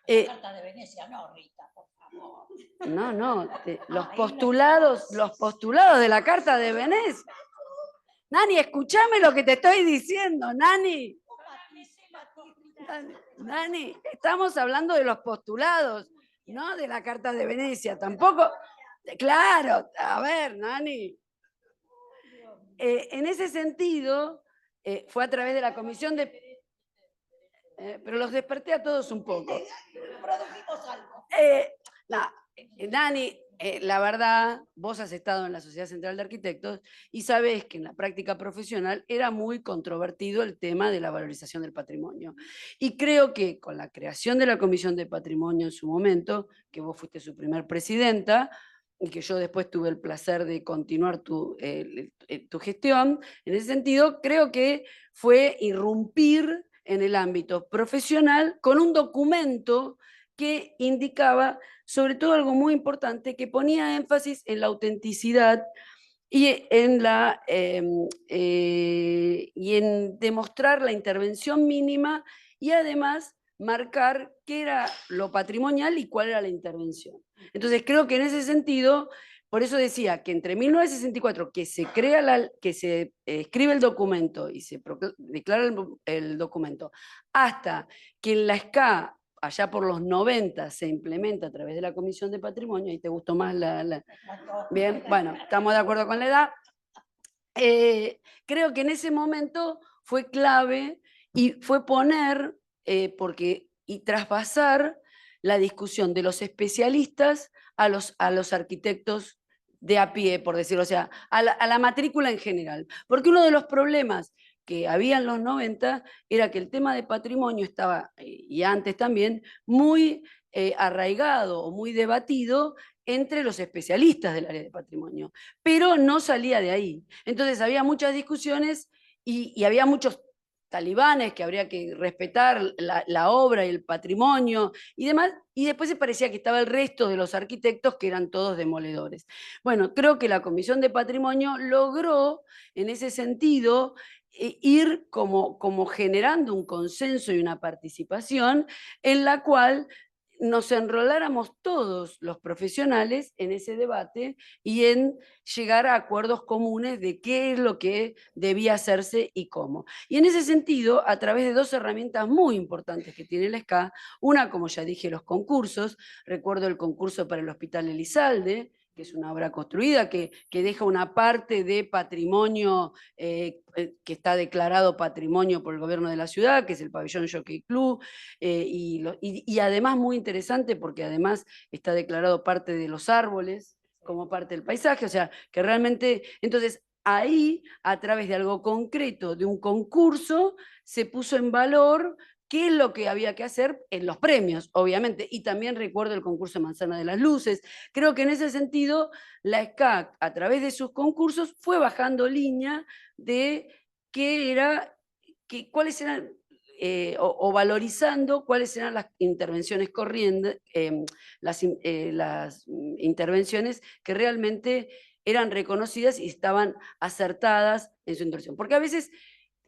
La Carta de Venecia, no, Rita, por favor. No, los postulados de la Carta de Venecia. Nani, escúchame lo que te estoy diciendo, Nani. Nani, estamos hablando de los postulados, no de la Carta de Venecia, tampoco. Claro, a ver, Nani. En ese sentido, fue a través de la comisión de... pero los desperté a todos un poco. Produjimos algo. Nani, la verdad, vos has estado en la Sociedad Central de Arquitectos y sabés que en la práctica profesional era muy controvertido el tema de la valorización del patrimonio. Y creo que con la creación de la Comisión de Patrimonio en su momento, que vos fuiste su primer presidenta, y que yo después tuve el placer de continuar tu gestión, en ese sentido, creo que fue irrumpir en el ámbito profesional con un documento que indicaba sobre todo algo muy importante, que ponía énfasis en la autenticidad y en demostrar la intervención mínima y además marcar qué era lo patrimonial y cuál era la intervención. Entonces creo que en ese sentido, por eso decía que entre 1964, que se escribe el documento y se declara el documento, hasta que en la SCA allá por los 90 se implementa a través de la Comisión de Patrimonio, y te gustó más Bien, bueno, estamos de acuerdo con la edad. Creo que en ese momento fue clave y fue poner, y traspasar la discusión de los especialistas a los arquitectos de a pie, por decirlo, o sea, a la matrícula en general. Porque uno de los problemas que había en los 90 era que el tema de patrimonio estaba, y antes también, muy arraigado o muy debatido entre los especialistas del área de patrimonio, pero no salía de ahí. Entonces había muchas discusiones y había muchos talibanes que habría que respetar la obra y el patrimonio y demás, y después se parecía que estaba el resto de los arquitectos que eran todos demoledores. Bueno, creo que la Comisión de Patrimonio logró en ese sentido ir como generando un consenso y una participación en la cual nos enroláramos todos los profesionales en ese debate y en llegar a acuerdos comunes de qué es lo que debía hacerse y cómo. Y en ese sentido, a través de dos herramientas muy importantes que tiene el SCA, una, como ya dije, los concursos. Recuerdo el concurso para el Hospital Elizalde, que es una obra construida, que deja una parte de patrimonio que está declarado patrimonio por el gobierno de la ciudad, que es el pabellón Jockey Club, y además muy interesante porque además está declarado parte de los árboles como parte del paisaje, o sea, que realmente, entonces ahí, a través de algo concreto, de un concurso, se puso en valor qué es lo que había que hacer en los premios, obviamente, y también recuerdo el concurso Manzana de las Luces. Creo que en ese sentido, la SCA, a través de sus concursos, fue bajando línea de cuáles eran, o valorizando cuáles eran las intervenciones corrientes, las intervenciones que realmente eran reconocidas y estaban acertadas en su intervención. Porque a veces,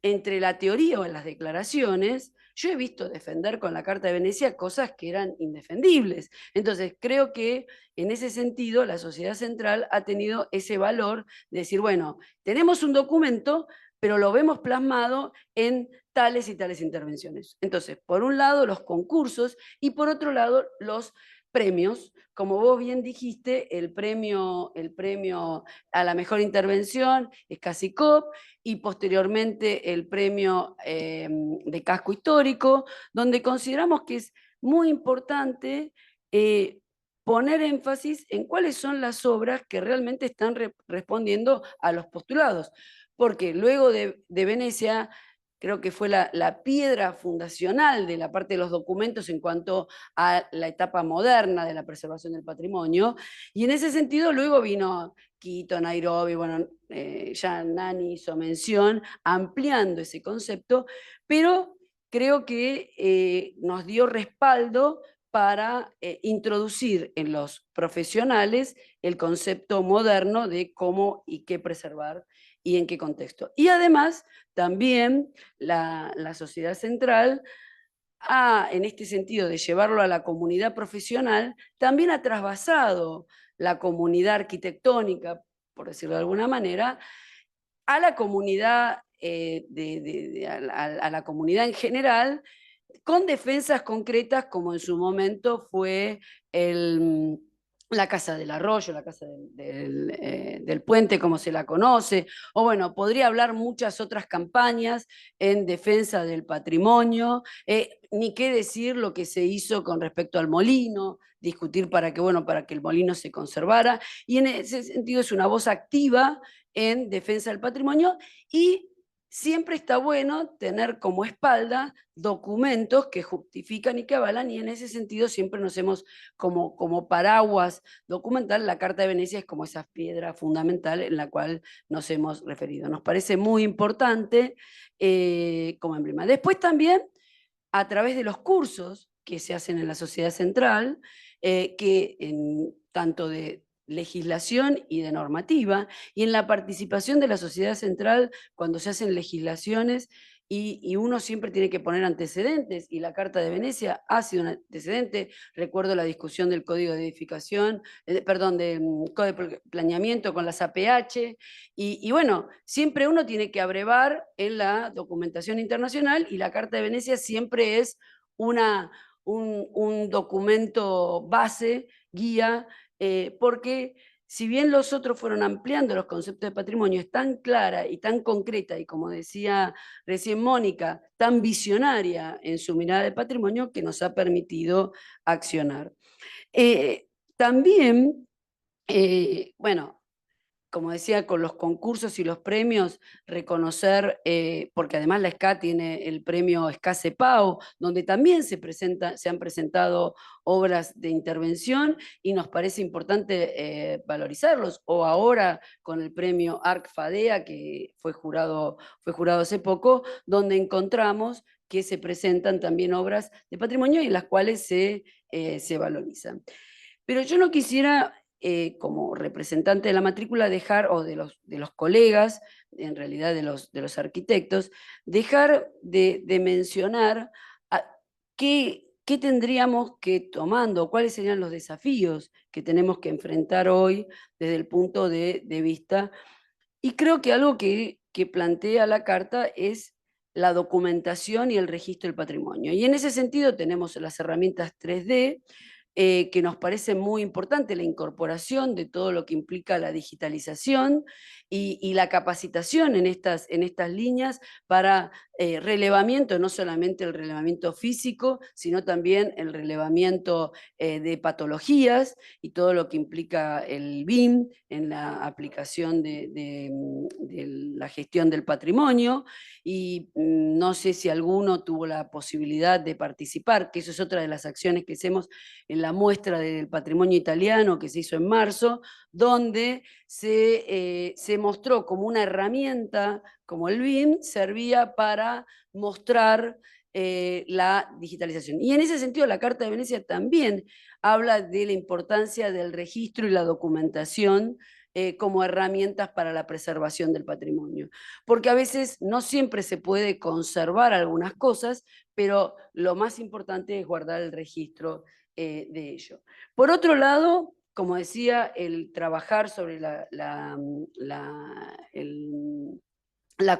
entre la teoría o en las declaraciones, yo he visto defender con la Carta de Venecia cosas que eran indefendibles. Entonces, creo que en ese sentido la sociedad central ha tenido ese valor de decir, bueno, tenemos un documento, pero lo vemos plasmado en tales y tales intervenciones. Entonces, por un lado, los concursos y por otro lado, los premios. Como vos bien dijiste, el premio a la mejor intervención es CASICOP, y posteriormente el premio de casco histórico, donde consideramos que es muy importante poner énfasis en cuáles son las obras que realmente están respondiendo a los postulados. Porque luego de Venecia, creo que fue la piedra fundacional de la parte de los documentos en cuanto a la etapa moderna de la preservación del patrimonio, y en ese sentido luego vino Quito, Nairobi, bueno, ya Nani hizo mención, ampliando ese concepto, pero creo que nos dio respaldo para introducir en los profesionales el concepto moderno de cómo y qué preservar y en qué contexto. Y además, también la sociedad central en este sentido de llevarlo a la comunidad profesional, también ha trasvasado la comunidad arquitectónica, por decirlo de alguna manera, a la comunidad, a la comunidad en general, con defensas concretas, como en su momento fue la Casa del Arroyo, la Casa del Puente, como se la conoce, o bueno, podría hablar muchas otras campañas en defensa del patrimonio, ni qué decir lo que se hizo con respecto al molino, discutir para que el molino se conservara, y en ese sentido es una voz activa en defensa del patrimonio, y siempre está bueno tener como espalda documentos que justifican y que avalan, y en ese sentido siempre nos hemos, como paraguas documental, la Carta de Venecia es como esa piedra fundamental en la cual nos hemos referido. Nos parece muy importante como emblema. Después también, a través de los cursos que se hacen en la Sociedad Central, que tanto de legislación y de normativa, y en la participación de la Sociedad Central cuando se hacen legislaciones, y uno siempre tiene que poner antecedentes, y la Carta de Venecia ha sido un antecedente. Recuerdo la discusión del Código de Edificación, del Código de Planeamiento con las APH, y bueno, siempre uno tiene que abrevar en la documentación internacional, y la Carta de Venecia siempre es un documento base, guía, porque si bien los otros fueron ampliando los conceptos de patrimonio, es tan clara y tan concreta, y como decía recién Mónica, tan visionaria en su mirada de patrimonio, que nos ha permitido accionar. También, bueno, como decía, con los concursos y los premios, reconocer, porque además la SCA tiene el premio SCA CEPAO, donde también se han presentado obras de intervención, y nos parece importante valorizarlos, o ahora con el premio ARC-FADEA, que fue jurado hace poco, donde encontramos que se presentan también obras de patrimonio y las cuales se valorizan. Pero yo no quisiera, como representante de la matrícula, dejar, o de los colegas, en realidad de los arquitectos, dejar de mencionar qué tendríamos que tomando, cuáles serían los desafíos que tenemos que enfrentar hoy desde el punto de vista. Y creo que algo que plantea la Carta es la documentación y el registro del patrimonio. Y en ese sentido tenemos las herramientas 3D, que nos parece muy importante la incorporación de todo lo que implica la digitalización y la capacitación en estas líneas para relevamiento, no solamente el relevamiento físico, sino también el relevamiento de patologías y todo lo que implica el BIM en la aplicación de la gestión del patrimonio. Y no sé si alguno tuvo la posibilidad de participar, que eso es otra de las acciones que hacemos en la muestra del patrimonio italiano que se hizo en marzo, donde se mostró como una herramienta, como el BIM, servía para mostrar la digitalización. Y en ese sentido la Carta de Venecia también habla de la importancia del registro y la documentación como herramientas para la preservación del patrimonio. Porque a veces no siempre se puede conservar algunas cosas, pero lo más importante es guardar el registro de ello. Por otro lado, como decía, el trabajar sobre la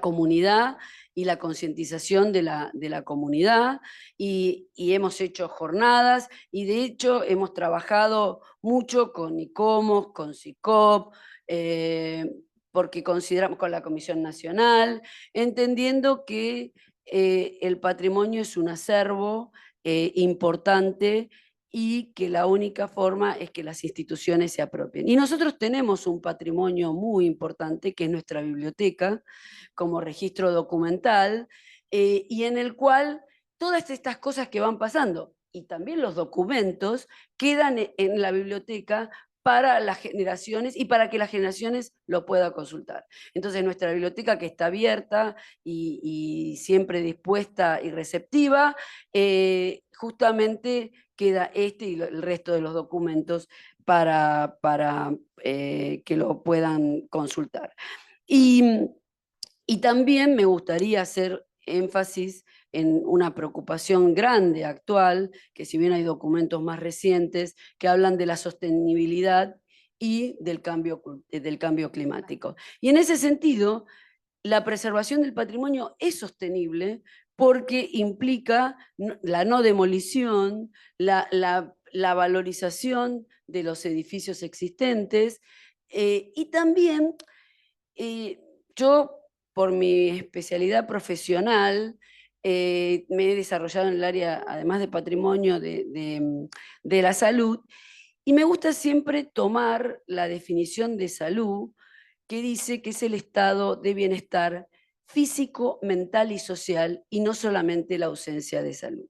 comunidad y la concientización de la comunidad, y hemos hecho jornadas, y de hecho hemos trabajado mucho con ICOMOS, con SICOP, porque consideramos, con la Comisión Nacional, entendiendo que el patrimonio es un acervo importante, y que la única forma es que las instituciones se apropien. Y nosotros tenemos un patrimonio muy importante, que es nuestra biblioteca, como registro documental, y en el cual todas estas cosas que van pasando, y también los documentos, quedan en la biblioteca para las generaciones y para que las generaciones lo puedan consultar. Entonces nuestra biblioteca, que está abierta y siempre dispuesta y receptiva, justamente queda este y el resto de los documentos para que lo puedan consultar. Y también me gustaría hacer énfasis en una preocupación grande actual, que si bien hay documentos más recientes que hablan de la sostenibilidad y del cambio climático. Y en ese sentido, la preservación del patrimonio es sostenible porque implica la no demolición, la valorización de los edificios existentes, y también yo, por mi especialidad profesional, me he desarrollado en el área, además de patrimonio, de la salud, y me gusta siempre tomar la definición de salud, que dice que es el estado de bienestar físico, mental y social, y no solamente la ausencia de salud,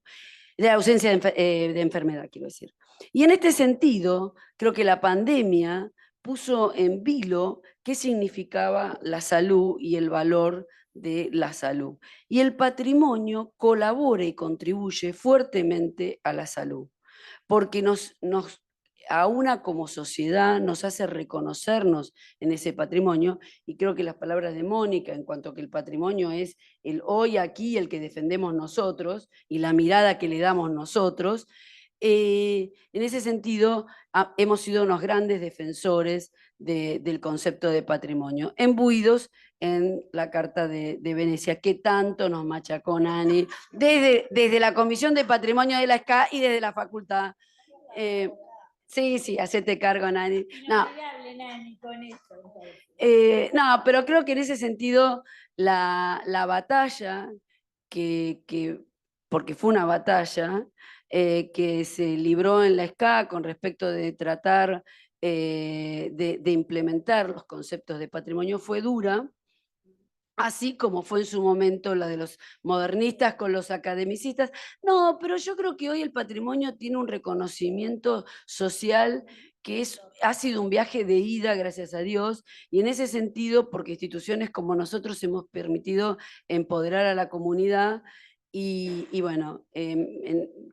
la ausencia de enfermedad, quiero decir. Y en este sentido, creo que la pandemia puso en vilo qué significaba la salud y el valor de la salud. Y el patrimonio colabora y contribuye fuertemente a la salud, porque a una como sociedad nos hace reconocernos en ese patrimonio, y creo que las palabras de Mónica en cuanto a que el patrimonio es el hoy aquí, el que defendemos nosotros, y la mirada que le damos nosotros, en ese sentido hemos sido unos grandes defensores del concepto de patrimonio, embuidos en la Carta de Venecia, que tanto nos machacó Nani, desde la Comisión de Patrimonio de la SCA y desde la facultad. Sí, hacete cargo, Nani. No. No, pero creo que en ese sentido la batalla, porque fue una batalla, que se libró en la SCA con respecto de tratar de implementar los conceptos de patrimonio, fue dura, así como fue en su momento la de los modernistas con los academicistas. No, pero yo creo que hoy el patrimonio tiene un reconocimiento social que ha sido un viaje de ida, gracias a Dios, y en ese sentido, porque instituciones como nosotros hemos permitido empoderar a la comunidad, y bueno,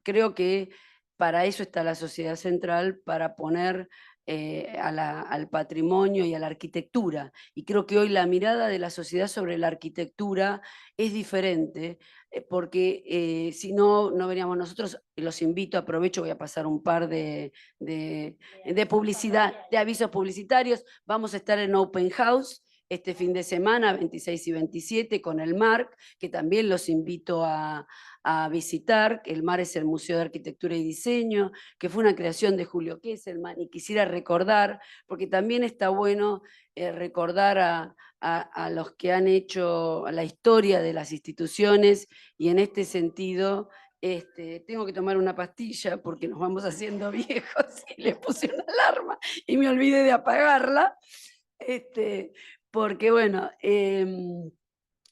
creo que para eso está la sociedad central, para poner al patrimonio y a la arquitectura. Y creo que hoy la mirada de la sociedad sobre la arquitectura es diferente, porque si no, no veríamos nosotros. Los invito, aprovecho, voy a pasar un par de publicidad, de avisos publicitarios. Vamos a estar en Open House este fin de semana, 26 y 27, con el MARC, que también los invito a visitar. El MARC es el Museo de Arquitectura y Diseño, que fue una creación de Julio Kesselman, y quisiera recordar, porque también está bueno recordar a los que han hecho la historia de las instituciones, y en este sentido tengo que tomar una pastilla porque nos vamos haciendo viejos y le puse una alarma y me olvidé de apagarla, porque bueno, en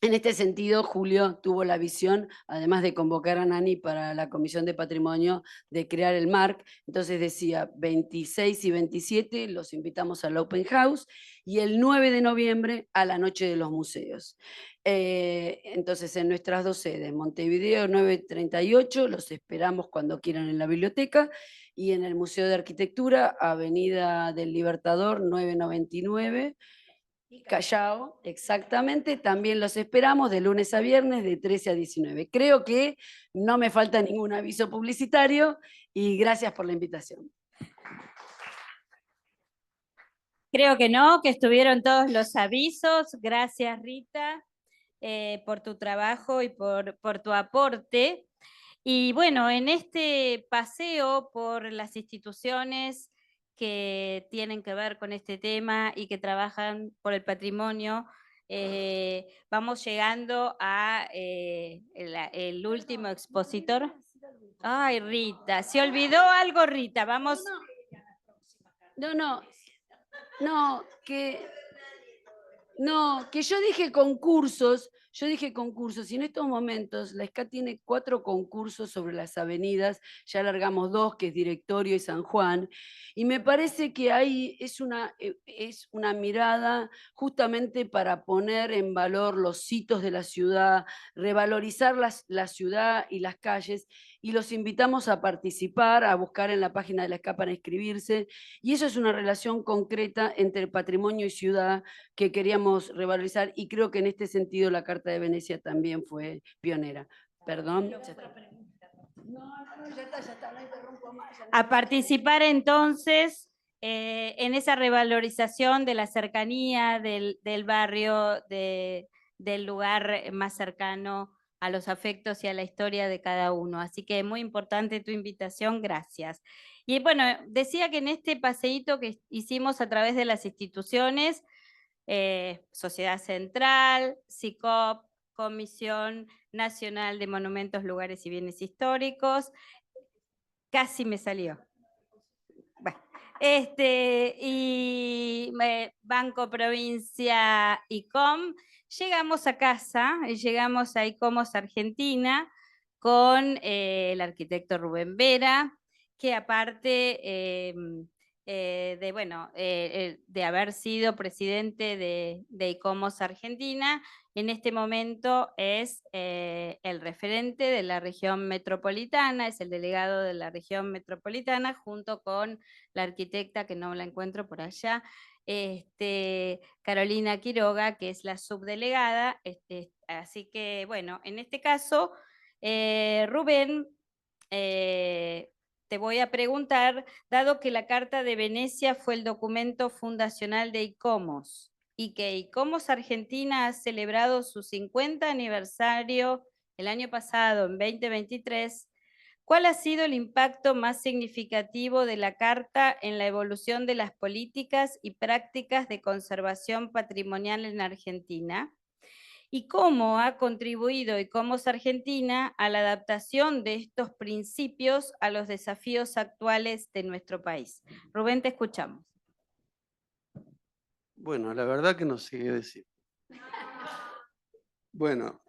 este sentido, Julio tuvo la visión, además de convocar a Nani para la Comisión de Patrimonio, de crear el MARC. Entonces decía, 26 y 27 los invitamos al Open House, y el 9 de noviembre a la Noche de los Museos. Entonces, en nuestras dos sedes, Montevideo 938, los esperamos cuando quieran en la biblioteca, y en el Museo de Arquitectura, Avenida del Libertador 999, Callao, exactamente. También los esperamos de lunes a viernes de 13 a 19. Creo que no me falta ningún aviso publicitario, y gracias por la invitación. Creo que no, que estuvieron todos los avisos. Gracias, Rita, por tu trabajo y por tu aporte. Y bueno, en este paseo por las instituciones que tienen que ver con este tema y que trabajan por el patrimonio, vamos llegando a el último expositor. Ay, Rita, se olvidó algo, Rita, vamos. No, que yo dije concursos, Yo dije concursos y en estos momentos la SCA tiene 4 concursos sobre las avenidas, ya largamos 2, que es Directorio y San Juan, y me parece que ahí es una mirada justamente para poner en valor los hitos de la ciudad, revalorizar la ciudad y las calles, y los invitamos a participar, a buscar en la página de la SCA para inscribirse, y eso es una relación concreta entre patrimonio y ciudad que queríamos revalorizar, y creo que en este sentido la Carta de Venecia también fue pionera. Perdón. No, ya está, no interrumpo más. A participar entonces en esa revalorización de la cercanía del barrio, del lugar más cercano a los afectos y a la historia de cada uno. Así que muy importante tu invitación, gracias. Y bueno, decía que en este paseíto que hicimos a través de las instituciones, Sociedad Central, SICOP, Comisión Nacional de Monumentos, Lugares y Bienes Históricos, casi me salió. Bueno, y Banco Provincia ICOM, llegamos a casa, llegamos a ICOMOS Argentina con el arquitecto Rubén Vera, que aparte de haber sido presidente de ICOMOS Argentina, en este momento es el referente de la región metropolitana, es el delegado de la región metropolitana, junto con la arquitecta, que no la encuentro por allá, Carolina Quiroga, que es la subdelegada. Así que, bueno, en este caso, Rubén, te voy a preguntar, dado que la Carta de Venecia fue el documento fundacional de ICOMOS, y que ICOMOS Argentina ha celebrado su 50 aniversario el año pasado, en 2023, ¿cuál ha sido el impacto más significativo de la Carta en la evolución de las políticas y prácticas de conservación patrimonial en Argentina? ¿Y cómo ha contribuido ICOMOS Argentina a la adaptación de estos principios a los desafíos actuales de nuestro país? Rubén, te escuchamos. Bueno, la verdad que no sé qué decir. Bueno,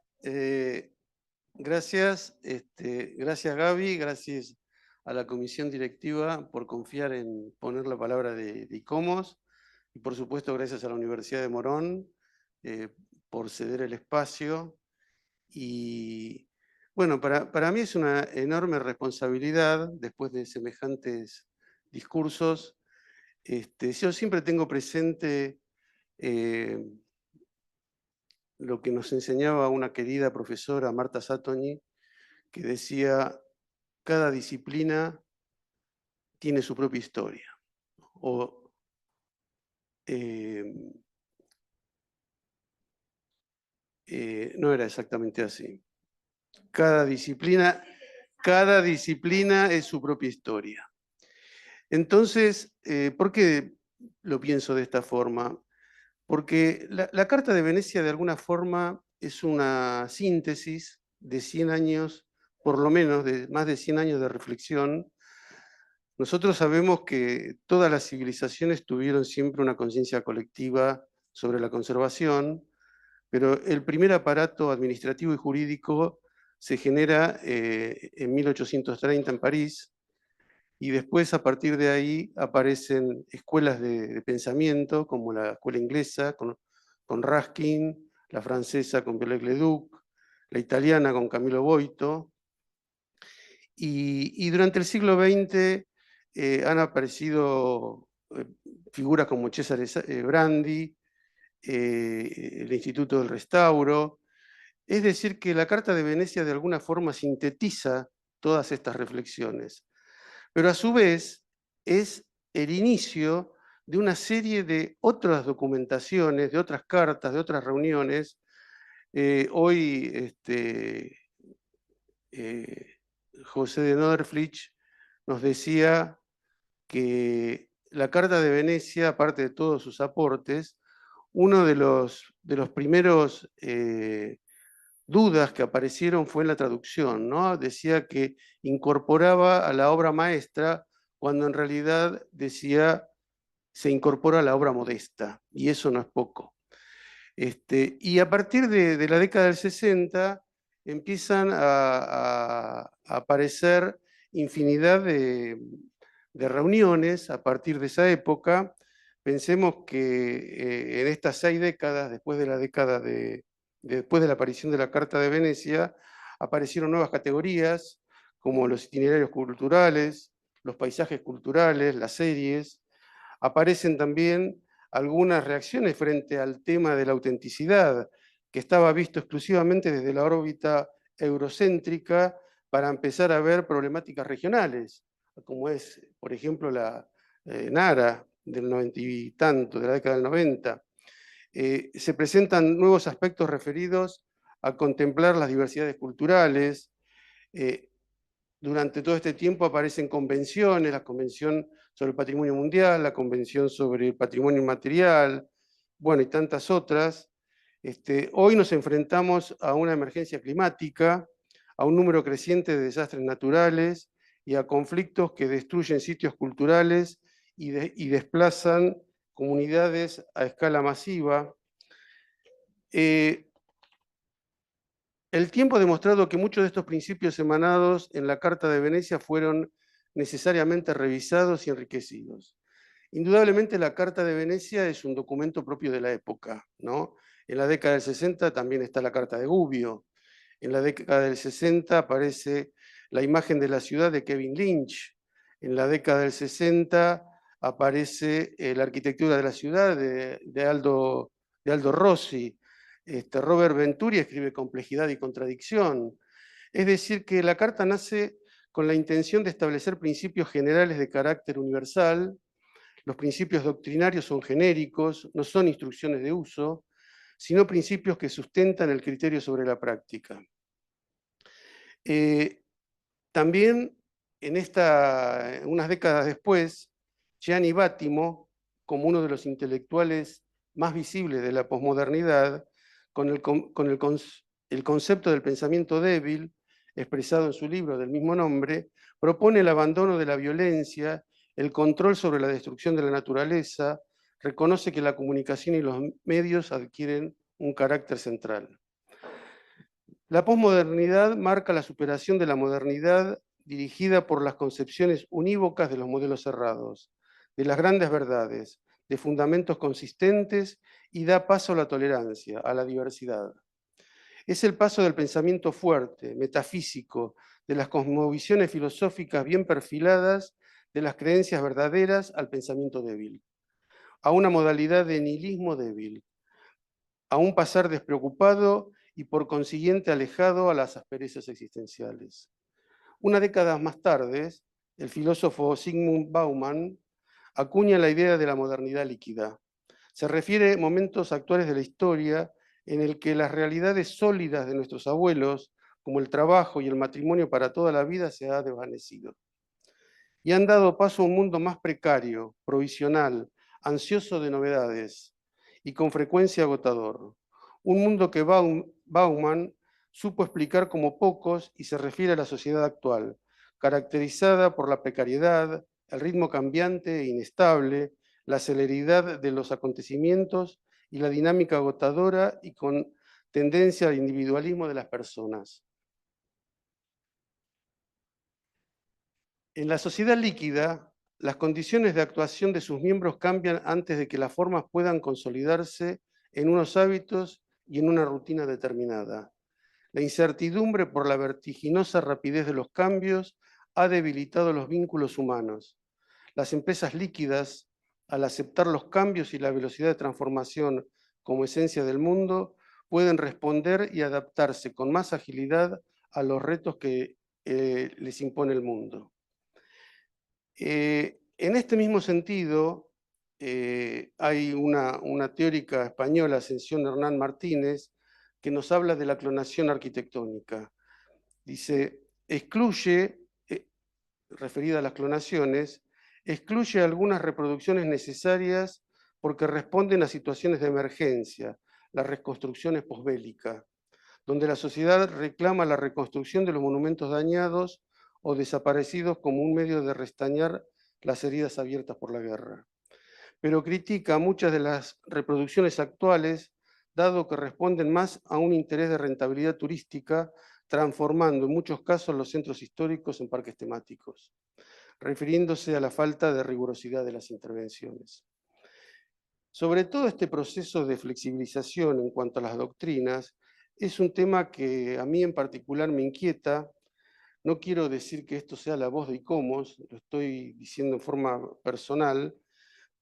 gracias, gracias Gaby, gracias a la comisión directiva por confiar en poner la palabra de ICOMOS, y por supuesto gracias a la Universidad de Morón por ceder el espacio. Y bueno, para mí es una enorme responsabilidad, después de semejantes discursos. Yo siempre tengo presente lo que nos enseñaba una querida profesora, Marta Satoñi, que decía, cada disciplina tiene su propia historia. No era exactamente así. Cada disciplina es su propia historia. Entonces, ¿por qué lo pienso de esta forma? Porque la Carta de Venecia de alguna forma es una síntesis de 100 años, por lo menos de más de 100 años de reflexión. Nosotros sabemos que todas las civilizaciones tuvieron siempre una conciencia colectiva sobre la conservación, pero el primer aparato administrativo y jurídico se genera en 1830 en París, y después a partir de ahí aparecen escuelas de pensamiento como la escuela inglesa con Ruskin, la francesa con Viollet-le-Duc, la italiana con Camillo Boito, y durante el siglo XX han aparecido figuras como Cesare Brandi, el Instituto del Restauro. Es decir, que la Carta de Venecia de alguna forma sintetiza todas estas reflexiones, pero a su vez es el inicio de una serie de otras documentaciones, de otras cartas, de otras reuniones. Hoy José de Noderflich nos decía que la Carta de Venecia, aparte de todos sus aportes, uno de los primeros dudas que aparecieron fue en la traducción, ¿no? Decía que incorporaba a la obra maestra cuando en realidad decía se incorpora a la obra modesta, y eso no es poco. Y a partir de la década del 60 empiezan a aparecer infinidad de reuniones a partir de esa época. Pensemos que en estas 6 décadas, después de después de la aparición de la Carta de Venecia, aparecieron nuevas categorías como los itinerarios culturales, los paisajes culturales, las series. Aparecen también algunas reacciones frente al tema de la autenticidad, que estaba visto exclusivamente desde la órbita eurocéntrica para empezar a ver problemáticas regionales, como es, por ejemplo, la Nara del 90 y tanto, de la década del 90. Se presentan nuevos aspectos referidos a contemplar las diversidades culturales. Durante todo este tiempo aparecen convenciones, la Convención sobre el Patrimonio Mundial, la Convención sobre el Patrimonio Inmaterial, bueno, y tantas otras. Hoy nos enfrentamos a una emergencia climática, a un número creciente de desastres naturales y a conflictos que destruyen sitios culturales y desplazan comunidades a escala masiva. El tiempo ha demostrado que muchos de estos principios emanados en la Carta de Venecia fueron necesariamente revisados y enriquecidos. Indudablemente la Carta de Venecia es un documento propio de la época, ¿no? En la década del 60 también está la Carta de Gubbio. En la década del 60 aparece la imagen de la ciudad de Kevin Lynch. En la década del 60 aparece la arquitectura de la ciudad de Aldo Rossi. Robert Venturi escribe Complejidad y Contradicción. Es decir, que la Carta nace con la intención de establecer principios generales de carácter universal. Los principios doctrinarios son genéricos, no son instrucciones de uso, sino principios que sustentan el criterio sobre la práctica. También, unas décadas después, Gianni Vattimo, como uno de los intelectuales más visibles de la posmodernidad, con el concepto del pensamiento débil, expresado en su libro del mismo nombre, propone el abandono de la violencia, el control sobre la destrucción de la naturaleza, reconoce que la comunicación y los medios adquieren un carácter central. La posmodernidad marca la superación de la modernidad dirigida por las concepciones unívocas de los modelos cerrados, de las grandes verdades, de fundamentos consistentes y da paso a la tolerancia, a la diversidad. Es el paso del pensamiento fuerte, metafísico, de las cosmovisiones filosóficas bien perfiladas, de las creencias verdaderas al pensamiento débil, a una modalidad de nihilismo débil, a un pasar despreocupado y por consiguiente alejado a las asperezas existenciales. Una década más tarde, el filósofo Zygmunt Bauman acuña la idea de la modernidad líquida. Se refiere a momentos actuales de la historia en el que las realidades sólidas de nuestros abuelos, como el trabajo y el matrimonio para toda la vida, se ha desvanecido. Y han dado paso a un mundo más precario, provisional, ansioso de novedades y con frecuencia agotador. Un mundo que Bauman supo explicar como pocos y se refiere a la sociedad actual, caracterizada por la precariedad, el ritmo cambiante e inestable, la celeridad de los acontecimientos y la dinámica agotadora y con tendencia al individualismo de las personas. En la sociedad líquida, las condiciones de actuación de sus miembros cambian antes de que las formas puedan consolidarse en unos hábitos y en una rutina determinada. La incertidumbre por la vertiginosa rapidez de los cambios ha debilitado los vínculos humanos. Las empresas líquidas, al aceptar los cambios y la velocidad de transformación como esencia del mundo, pueden responder y adaptarse con más agilidad a los retos que les impone el mundo. En este mismo sentido, hay una teórica española, Ascensión Hernán Martínez, que nos habla de la clonación arquitectónica. Dice, referida a las clonaciones, excluye algunas reproducciones necesarias porque responden a situaciones de emergencia, las reconstrucciones posbélicas, donde la sociedad reclama la reconstrucción de los monumentos dañados o desaparecidos como un medio de restañar las heridas abiertas por la guerra. Pero critica muchas de las reproducciones actuales dado que responden más a un interés de rentabilidad turística, transformando en muchos casos los centros históricos en parques temáticos, refiriéndose a la falta de rigurosidad de las intervenciones. Sobre todo este proceso de flexibilización en cuanto a las doctrinas es un tema que a mí en particular me inquieta. No quiero decir que esto sea la voz de ICOMOS, lo estoy diciendo en forma personal,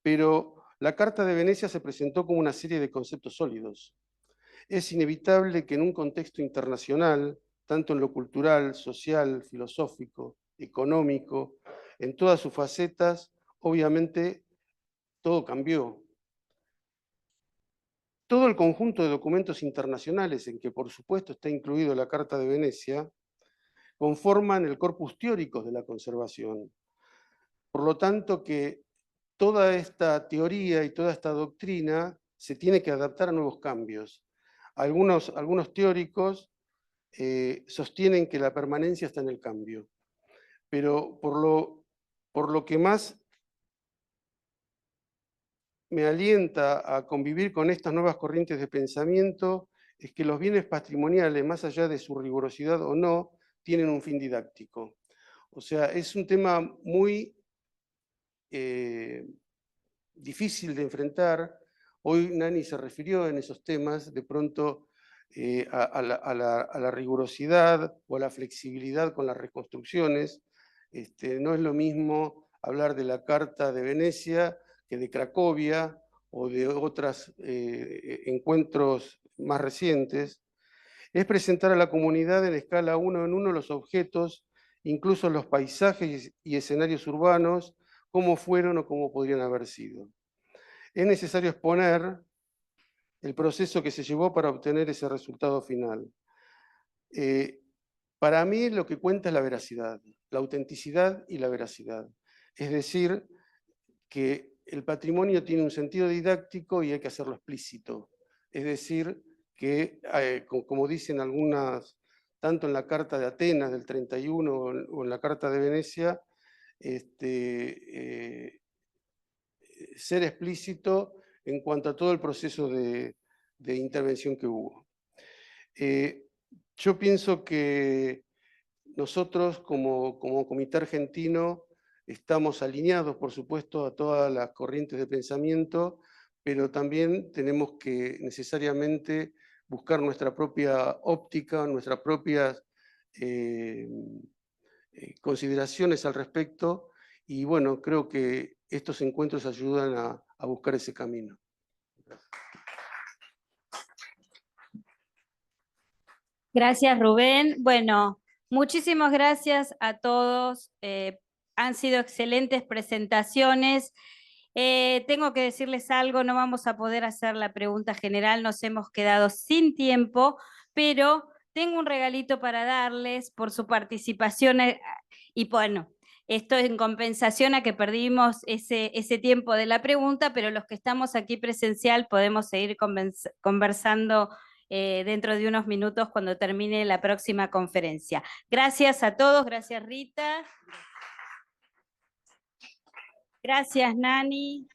pero la Carta de Venecia se presentó como una serie de conceptos sólidos. Es inevitable que en un contexto internacional, tanto en lo cultural, social, filosófico, económico, en todas sus facetas, obviamente todo cambió. Todo el conjunto de documentos internacionales, en que por supuesto está incluido la Carta de Venecia, conforman el corpus teórico de la conservación. Por lo tanto, que toda esta teoría y toda esta doctrina se tiene que adaptar a nuevos cambios. Algunos teóricos sostienen que la permanencia está en el cambio, pero por lo que más me alienta a convivir con estas nuevas corrientes de pensamiento es que los bienes patrimoniales, más allá de su rigurosidad o no, tienen un fin didáctico. O sea, es un tema muy difícil de enfrentar. Hoy Nani se refirió en esos temas, de pronto a la rigurosidad o a la flexibilidad con las reconstrucciones. No es lo mismo hablar de la Carta de Venecia que de Cracovia o de otros encuentros más recientes. Es presentar a la comunidad en escala 1 en 1 los objetos, incluso los paisajes y escenarios urbanos, cómo fueron o cómo podrían haber sido. Es necesario exponer el proceso que se llevó para obtener ese resultado final. Para mí lo que cuenta es la veracidad, la autenticidad y la veracidad. Es decir, que el patrimonio tiene un sentido didáctico y hay que hacerlo explícito. Es decir, que, como dicen algunas, tanto en la Carta de Atenas del 31 o en la Carta de Venecia, ser explícito en cuanto a todo el proceso de intervención que hubo. Yo pienso que nosotros como Comité Argentino estamos alineados, por supuesto, a todas las corrientes de pensamiento, pero también tenemos que necesariamente buscar nuestra propia óptica, nuestras propias consideraciones al respecto, y bueno, creo que estos encuentros ayudan a buscar ese camino. Gracias, Rubén. Bueno, muchísimas gracias a todos. Han sido excelentes presentaciones. Tengo que decirles algo, no vamos a poder hacer la pregunta general, nos hemos quedado sin tiempo, pero tengo un regalito para darles por su participación y bueno, esto es en compensación a que perdimos ese tiempo de la pregunta, pero los que estamos aquí presencial podemos seguir conversando dentro de unos minutos cuando termine la próxima conferencia. Gracias a todos, gracias Rita. Gracias Nani.